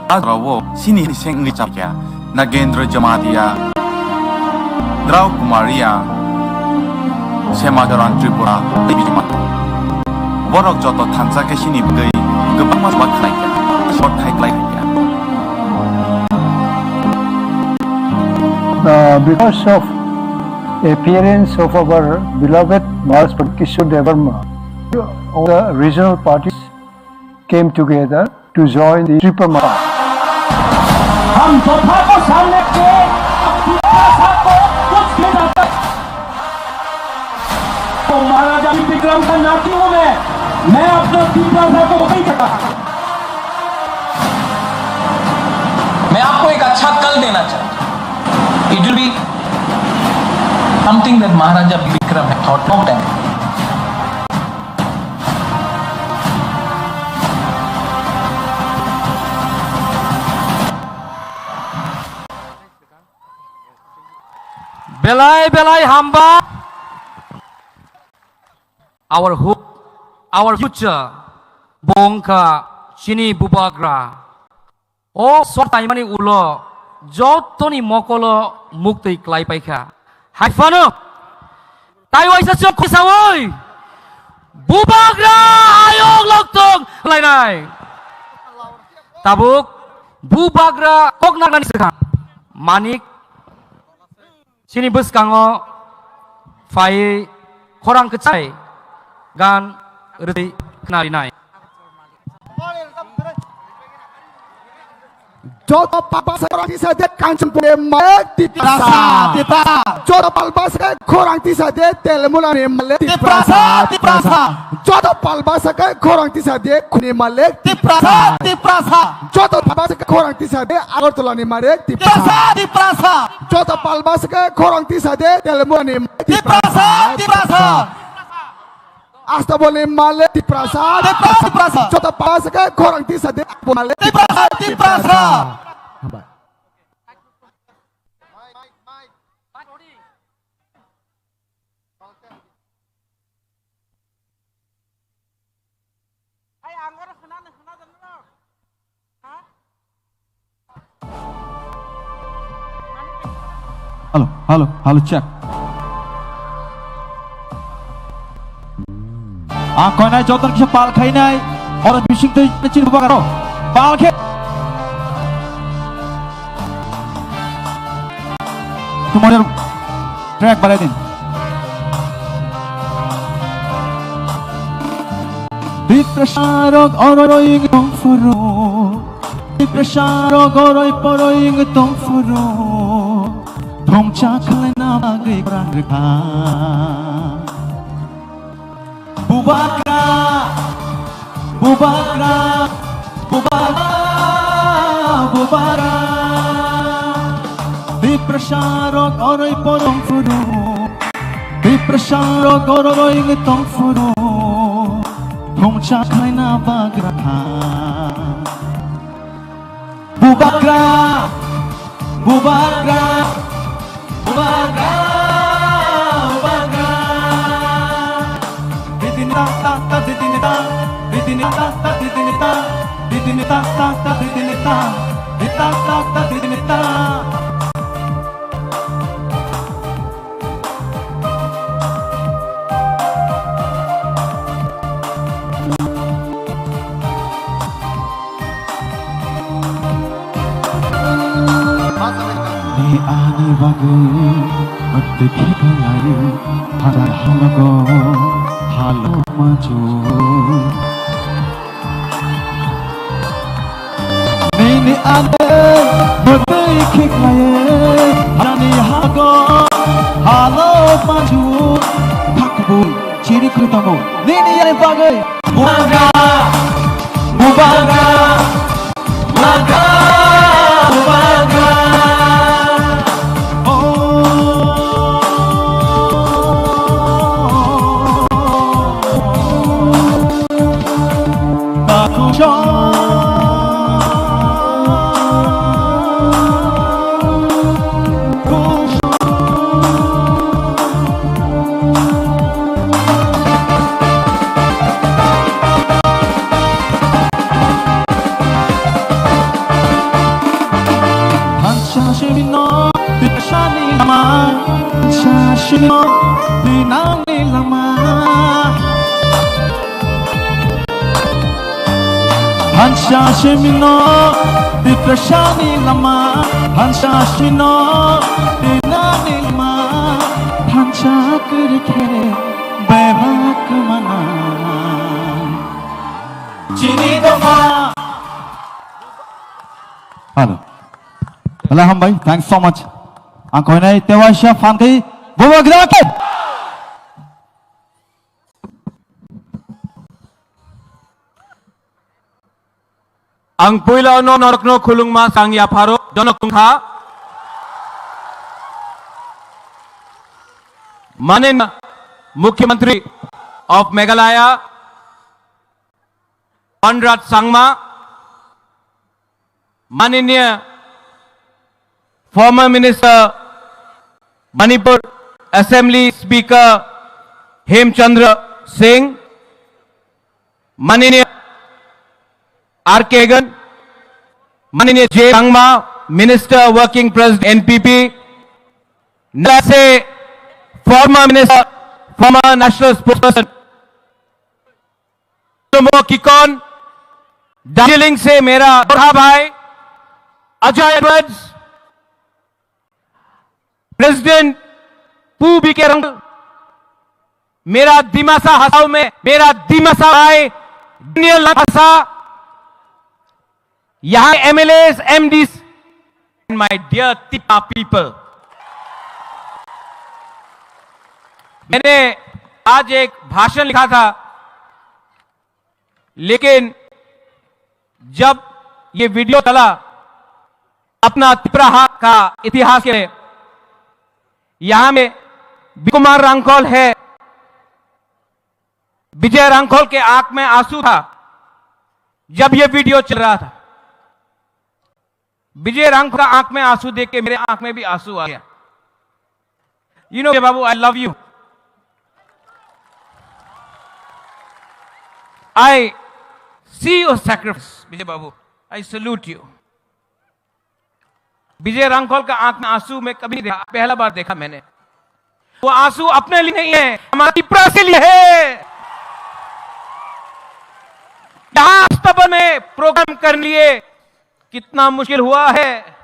Adrawo sini sengli chapya Nagendra Jamatia Draw Kumaria Semadaran Tripura Libijma Borok Joto Tanzaka Sini Bgay Gabama Baklaika Short Hike Like Because of appearance of our beloved Maharashtra Kishore Devarma, all the regional parties came together to join the Tripura. हम तोहफा को सामने के को कुछ भी ना कर तो महाराजा विक्रम का नाती हूँ मैं अपना त्रिपुरा को नहीं करता। मैं आपको एक अच्छा कल देना चाहता हूँ। It will be something that Maharaja Vikram had thought long time. Belai hamba our hope, our future bongka chini bubagra o sotai mani ulo jotoni mokolo mukti klai paika haifano tai waisa chok khosawoi bubagra ayong loktong lai nai tabuk bubagra koknak nani sekang manik sini bus kango fai korang kecai gan reti kenali nai Jodoh palbasa korang tisade kancing pune malek diprasa Jodoh palbasa korang tisade telmulane malek diprasa Jodoh palbasa korang tisade kune malek diprasa Jodoh palbasa korang tisade agartolane malek diprasa Jodoh palbasa korang tisade telmulane malek diprasa Asta boleh malek diprasa Jodoh palbasa korang tisade malek diprasa Halo, check. Kau naik jodoh kisah palkai naik orang bising tu ciri bukan kau palkai. Tomorrow track balik ini. Di prasarok oroing tong furo, di prasarok oroi poroing tong furo. Thong chaklai na bagay korang rekha Bubagra Di prasarok oroy porong furo Di prasarok oroy tong furo Thong chaklai na bagay rekha Bubagra Nini ani bagai Mati kita lari Hadar halago Halo maju Nini ani Mati kita lari Hadani halago Halo maju Takbu Ciri kutamu Nini ani bagai Mubaga Mubaga Mubaga Mubaga Shashino dinali lama Hanshashino diprashani lama Hanshashino dinali lama Hanshakir ke bevak mana Chini doma Hello Alham bhai, thanks so much. Angkoi nai Tewasha Fanti Bumagrake. Ang puila no norokno khulungma sangya pharo donok kungkha Manin Mukhyamantri of Meghalaya Conrad Sangma Maniniya former Minister Manipur Assembly Speaker Hemchandra Singh, Maniniya R.K. Hagan, Maniniya J. Sangma, Minister Working President NPP, Nase, former Minister, former National Spokesperson, Tomo Kikon, Darjeeling से मेरा बड़ा भाई Ajay Edwards, president पू B के रंग, मेरा दिमासा हसाओ में मेरा दिमासा भाई डेनियल हसा, यहां एमएलएस एमडीस, माय डियर तिपा पीपल, मैंने आज एक भाषण लिखा था, लेकिन जब ये वीडियो चला अपना तिपरा का इतिहास के लिए, यहां में कुमार रांखोल है, विजय रांखोल के आंख में आंसू था जब ये वीडियो चल रहा था। विजय रांखोल का आंख में आंसू देख के मेरे आंख में भी आंसू आ गया। You know Babu, I love you, I see your sacrifice, Vijay Babu, I salute you। विजय रांखोल का आंख में आंसू में कभी नहीं देखा, पहला बार देखा मैंने। वो आंसू अपने लिए नहीं है, हमारी त्रिपुरा के लिए है। यहां अस्तबल में प्रोग्राम करने लिए कितना मुश्किल हुआ है।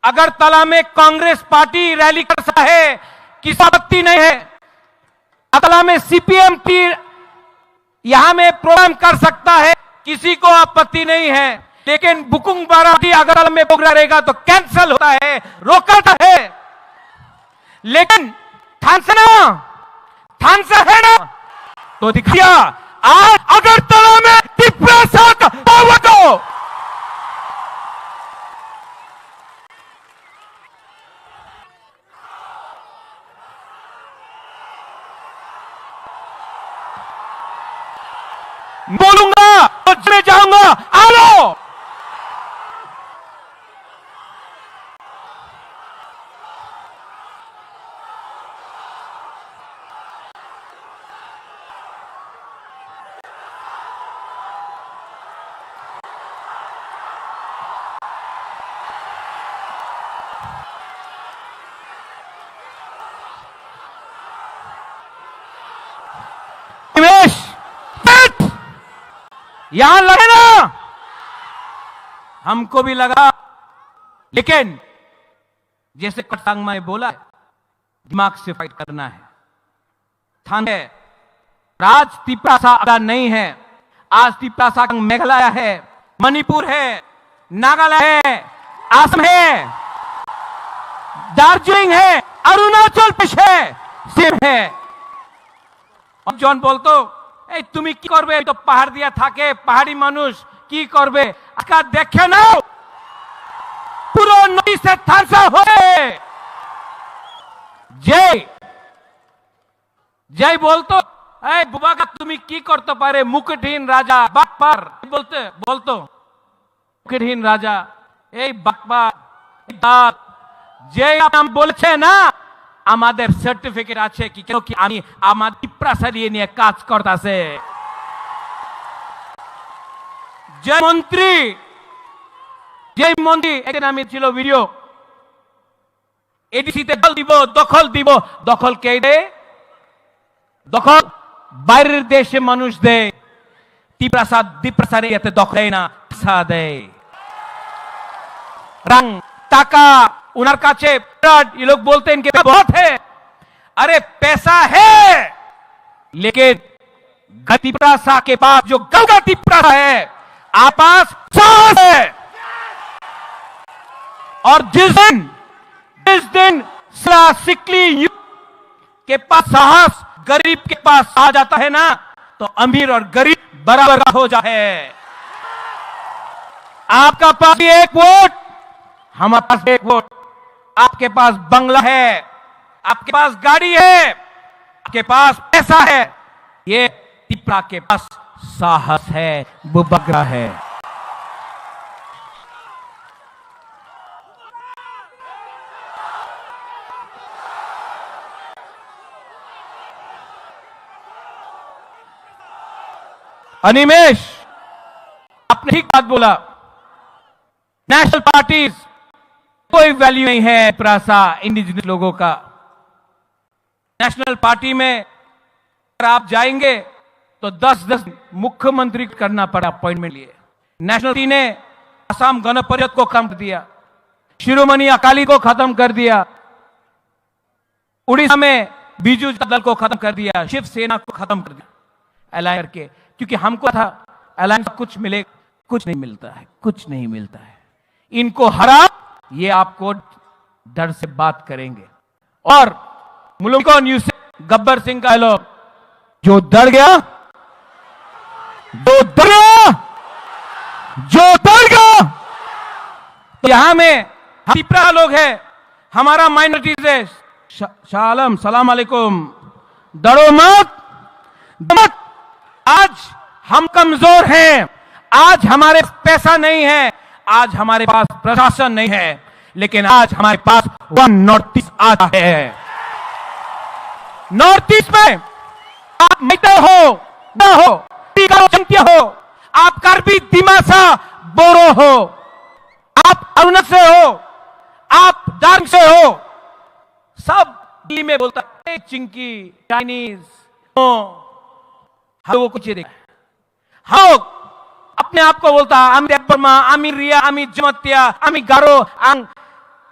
अगरतला में कांग्रेस पार्टी रैली कर सकता है, किसी आपत्ति नहीं है। अगरतला में सीपीएम यहां में प्रोग्राम कर सकता है, किसी को आपत्ति नहीं है। लेकिन बुकुंग बाराती अगर में प्रोग्राम रहेगा तो कैंसिल होता है, रोकता है। लेकिन थानसा है ना, तो दिखाया आज अगरतला में त्रिपुरा साथ पावर को बोलूंगा तो चले जाऊंगा। आ लो, निवेश यहां लगे ना, हमको भी लगा, लेकिन जैसे कटसांगमा ने बोला है, दिमाग से फाइट करना है। थान है, राज तिप्रासा नहीं है, आज तिप्रासा मेघालय है, मणिपुर है, नागालैंड है, असम है, दार्जिलिंग है, अरुणाचल प्रदेश है, सिम है। और जॉन बोलतो এই তুমি কি করবে, তো পাহাড় দিয়া থাকে, পাহাড়ি মানুষ কি করবে, আজকে দেখে নাও পুরো নদী সে ধ্বংস হয়ে জয় বলতো এই বুবাকা তুমি কি করতে পারে, মুকুটহীন রাজা বাটপার বলতো মুকুটহীন রাজা এই বাটপার যে নাম বলেছে না, আমাদের সার্টিফিকেট আছে কি কেন কি আমি আমার তিপ্রাসা নিয়ে কাজ করতেছে। যে মন্ত্রী একদিন আমি ছিল ভিডিও, এডিসিতে দখল দিব, দখল কে দেয়? দখল বাইরের দেশে মানুষ দেয়, তিপ্রাসাদ এতে দখল দেয় না, দেয় রং টাকা उनर काचे। ये लोग बोलते हैं इनके पास बहुत है, अरे पैसा है, लेकिन तिप्रासा के पास जो गंगा तिप्रासा है, आप पास साहस है। और जिस दिन सिकली के पास साहस गरीब के पास आ जाता है ना, तो अमीर और गरीब बराबर का हो जाए। आपका पास एक वोट, हमारे पास एक वोट, आपके पास बंगला है, आपके पास गाड़ी है, आपके पास पैसा है, ये तिप्रा के पास साहस है, बुबगरा है। अनिमेश आपने ठीक बात बोला, नेशनल पार्टीज कोई वैल्यू नहीं है तिप्रासा इंडिजिनस लोगों का। नेशनल पार्टी में अगर आप जाएंगे तो 10 मुख्यमंत्री करना पड़ा अपॉइंटमेंट लिए। नेशनल पार्टी ने असम गण परिषद को खत्म कर दिया, शिरोमणि अकाली को खत्म कर दिया, उड़ीसा में बीजू जनता दल को खत्म कर दिया, शिवसेना को खत्म कर दिया अलायंस करके, क्योंकि हमको था अलायंस कुछ मिले, कुछ नहीं मिलता है, कुछ नहीं मिलता है। इनको हरा, ये आपको डर से बात करेंगे। और मुल्क को न्यूज से गब्बर सिंह का लोग जो डर गया, जो डर गया, तो यहां में तिप्रा लोग हैं, हमारा माइनॉरिटीज है। शालम सलाम अलैकुम, डरो मत। आज हम कमजोर हैं, आज हमारे पैसा नहीं है, आज हमारे पास प्रशासन नहीं है, लेकिन आज हमारे पास वन नॉर्थ ईस्ट आता है। नॉर्थ ईस्ट में आप मैते हो न हो, जनतिया हो, आप कार्बी दिमासा बोरो हो, आप अरुणाचल से हो, आप डांग से हो, सब दिल्ली में बोलता है चिंकी चाइनीज, हम वो कुछ देखा, हाँ अपने आप को बोलता आमी बर्मा, आमी रिया, आमी जमतिया, आमी गारो,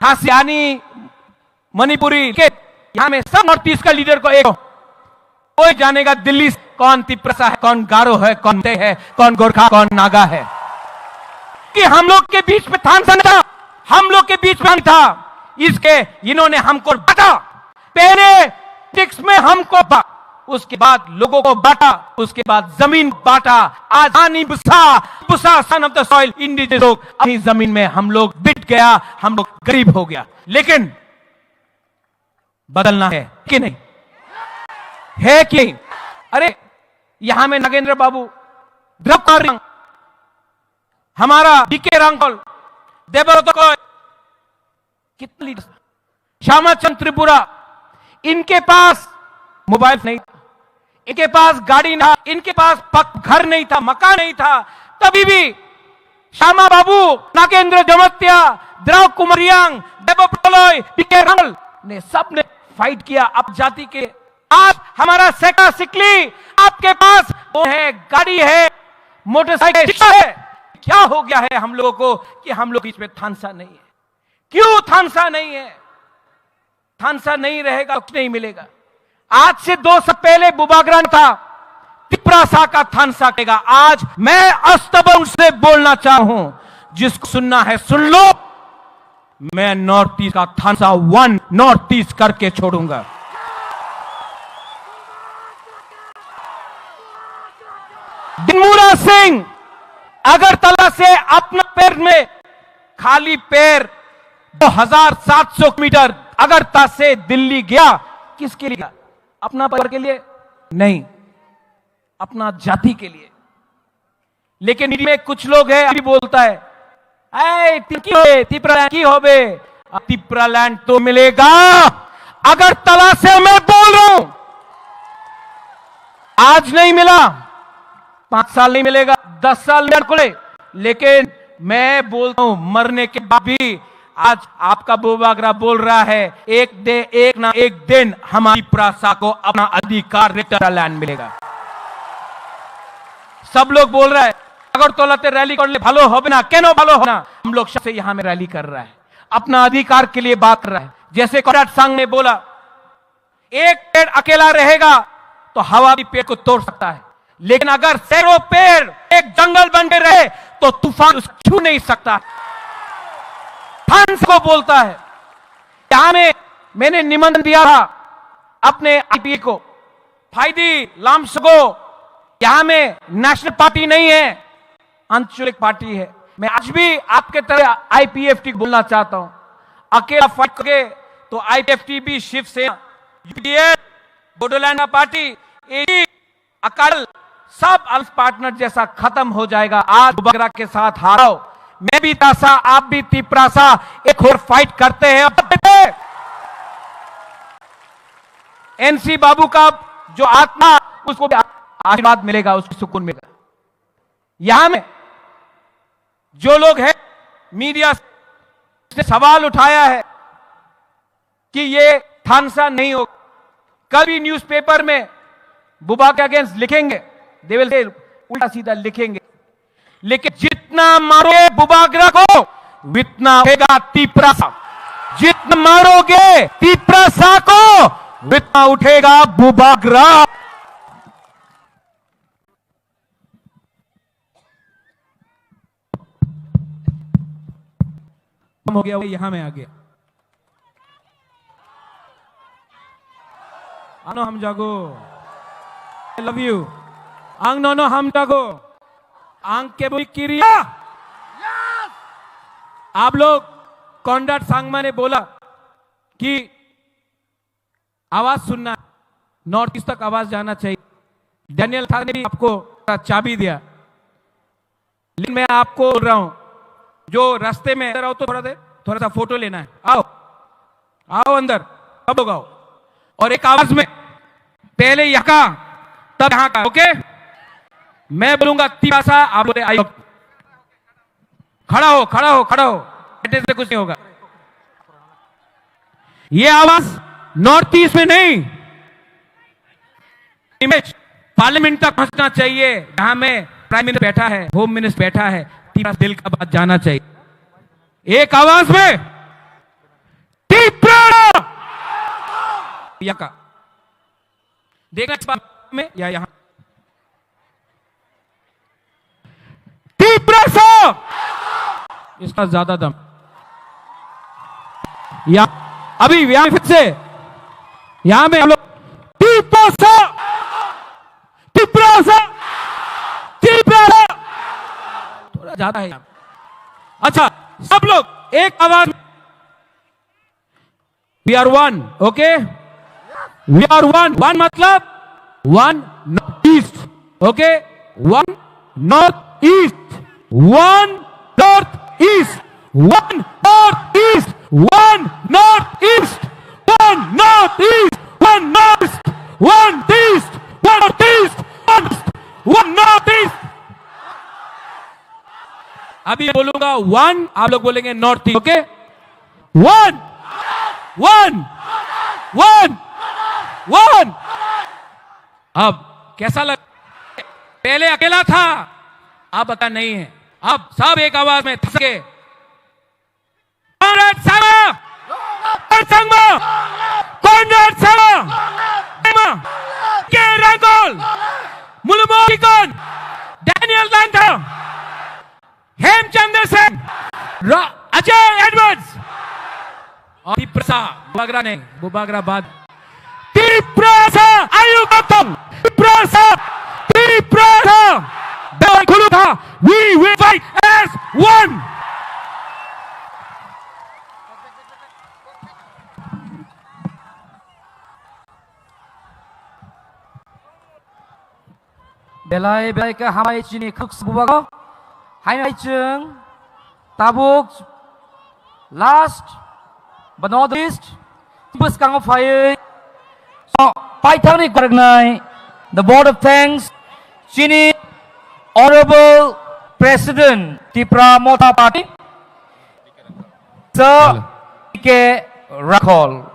हासियानी, मणिपुरी के यहां में सब नॉर्थ ईस्ट का लीडर को एक कोई जानेगा दिल्ली कौन तिप्रासा है, कौन गारो है, कौन ते है, कौन गोरखा, कौन नागा है। कि हम लोग के बीच में था, हम लोग के बीच में था, इसके इन्होंने हमको बांटा, पहले टिक्स में हमको उसके बाद लोगों को बांटा, उसके बाद जमीन बांटा। आज आनी बुसा son of the soil indigenous लोग अपनी जमीन में हम लोग बिट गया, हम लोग गरीब हो गया। लेकिन बदलना है कि नहीं, है कि अरे यहां में नागेंद्र बाबू, द्रौपदी, हमारा डीके रांगोल, देवव्रत को, कितने लीडर, श्यामाचंद्र त्रिपुरा, इनके पास मोबाइल नहीं, इनके पास गाड़ी नहीं, इनके पास घर नहीं था, मकान नहीं था, तभी भी श्यामा बाबू, नागेंद्र जमतिया, द्रौ कुमारियांग, देवप्रोलय, डीके रांगोल ने सबने फाइट किया अब जाति के। आज हमारा सेका सिकली, आपके पास वो है, गाड़ी है, मोटरसाइकिल है, क्या हो गया है हम लोगों को कि हम लोग इसमें थानसा नहीं है? क्यों थानसा नहीं है? थानसा नहीं रहेगा, कुछ नहीं मिलेगा। आज से 2 साल पहले बुबाग्रान था, तिप्रासा का थानसा कहेगा। आज मैं अस्तबल से बोलना चाहूं, जिसको सुनना है सुन लो, मैं नॉर्थ ईस्ट का थानसा 1 नॉर्थ ईस्ट करके छोड़ूंगा। दिनमुरा सिंह अगरतला से अपना पैर में खाली पैर 2700 मीटर अगरतला से दिल्ली गया। किसके लिए? अपना परिवार के लिए नहीं, अपना जाति के लिए। लेकिन में कुछ लोग हैं अभी बोलता है तिप्रालैंड तो मिलेगा। अगरतला से मैं बोल रहा हूं, आज नहीं मिला, 5 साल नहीं मिलेगा, 10 साल नहीं खुले, लेकिन मैं बोलता हूं मरने के बाद भी आज आपका बुबागरा बोल रहा है एक ना एक दिन हमारी प्रासा को अपना अधिकार लैंड मिलेगा। सब लोग बोल रहा है अगरतलाते रैली करले भालो होबे ना, केनो भालो हो ना। हम लोग से यहां में रैली कर रहा है, अपना अधिकार के लिए बात कर रहा है। जैसे कॉनराड सांग ने बोला, एक पेड़ अकेला रहेगा तो हवा भी पेड़ को तोड़ सकता है, लेकिन अगर सैकड़ों पेड़ एक जंगल बन के रहे तो तूफान उसको छू नहीं सकता। थानसा को बोलता है, यहां में मैंने निमंत्रण दिया था अपने आईपीए को, फाइदी लामसगो, यहां में नेशनल पार्टी नहीं है, आंचलिक पार्टी है। मैं आज भी आपके तरह आईपीएफटी बोलना चाहता हूं, अकेला फाइट करोगे तो आईपीएफटी भी शिवसेना, यूडीएफ, बोडोलैंड पार्टी, एडी, अकाल सब अल्स पार्टनर जैसा खत्म हो जाएगा। आज बुबागरा के साथ हारो, मैं भी तासा, आप भी तिप्रासा, एक और फाइट करते हैं। एनसी बाबू का जो आत्मा, उसको भी आशीर्वाद मिलेगा, उसको सुकून मिलेगा। यहां में जो लोग हैं, मीडिया से सवाल उठाया है कि ये थानसा नहीं हो, कल भी न्यूज़पेपर में बुबा के अगेंस्ट लिखेंगे, दे विल उल्टा सीधा लिखेंगे, लेकिन जितना मारोगे बुबागरा को उतना उठेगा तिप्रासा। जितना मारोगे तिप्रासा को उतना उठेगा बुबागरा। हो गया, यहां में आ गया। आनो हम जागो, आई लव यू। आंग नो हम जागो, आंग के बोली किरिया। आप लोग कॉनराड सांगमा ने बोला कि आवाज सुनना, नॉर्थ ईस्ट तक आवाज जाना चाहिए। डैनियल था ने भी आपको चाबी दिया, लेकिन मैं आपको बोल रहा हूं, जो रास्ते में अंदर आओ तो थोड़ा सा फोटो लेना है, आओ आओ अंदर, अब लोग आओ। और एक आवाज में, पहले यहां का तब यहां का, ओके? मैं बोलूंगा तिप्रासा, आप बोले आई। खड़ा हो, खड़ा हो, खड़ा हो, बैठने से कुछ नहीं होगा। ये आवाज नॉर्थ ईस्ट में नहीं, इमेज पार्लियामेंट तक पहुंचना चाहिए, जहां में प्राइम मिनिस्टर बैठा है, होम मिनिस्टर बैठा है। तिप्रासा दिल का बात जाना चाहिए, एक आवाज में तिप्रासा। यका देखना में या यहां तिप्रासा, इसका ज्यादा दम या अभी यहां फिर से यहां में हम लोग तिप्रासा, तिप्रासा, तिप्रासा, थोड़ा ज्यादा है। अच्छा, सब लोग एक आवाज, we are one, okay? We are one. One मतलब one north east, okay? One north east, one north east, one north east, one north east, one north east, one north east, one east, one north east, one north east. अभी बोलूंगा one, आप लोग बोलेंगे north east, okay? One one one one. अब कैसा लग, पहले अकेला था, अब अकेला नहीं है, अब सब एक आवाज में थके। Standard Sama Emma K. Rangol Mulumokikon Daniel Lanta Hemchandra Singh Ajay Edwards Tiprasa Bubagra Bad Tiprasa Ayu Gautam Tiprasa Dewan Kulutha we will fight as one. Belai ke hamai chini khuk bubago hainai chung tabuk last but not least bus kang fire so paitani karagnai the board of thanks chini honorable president Tipra Mota Party Sir K. Rakhol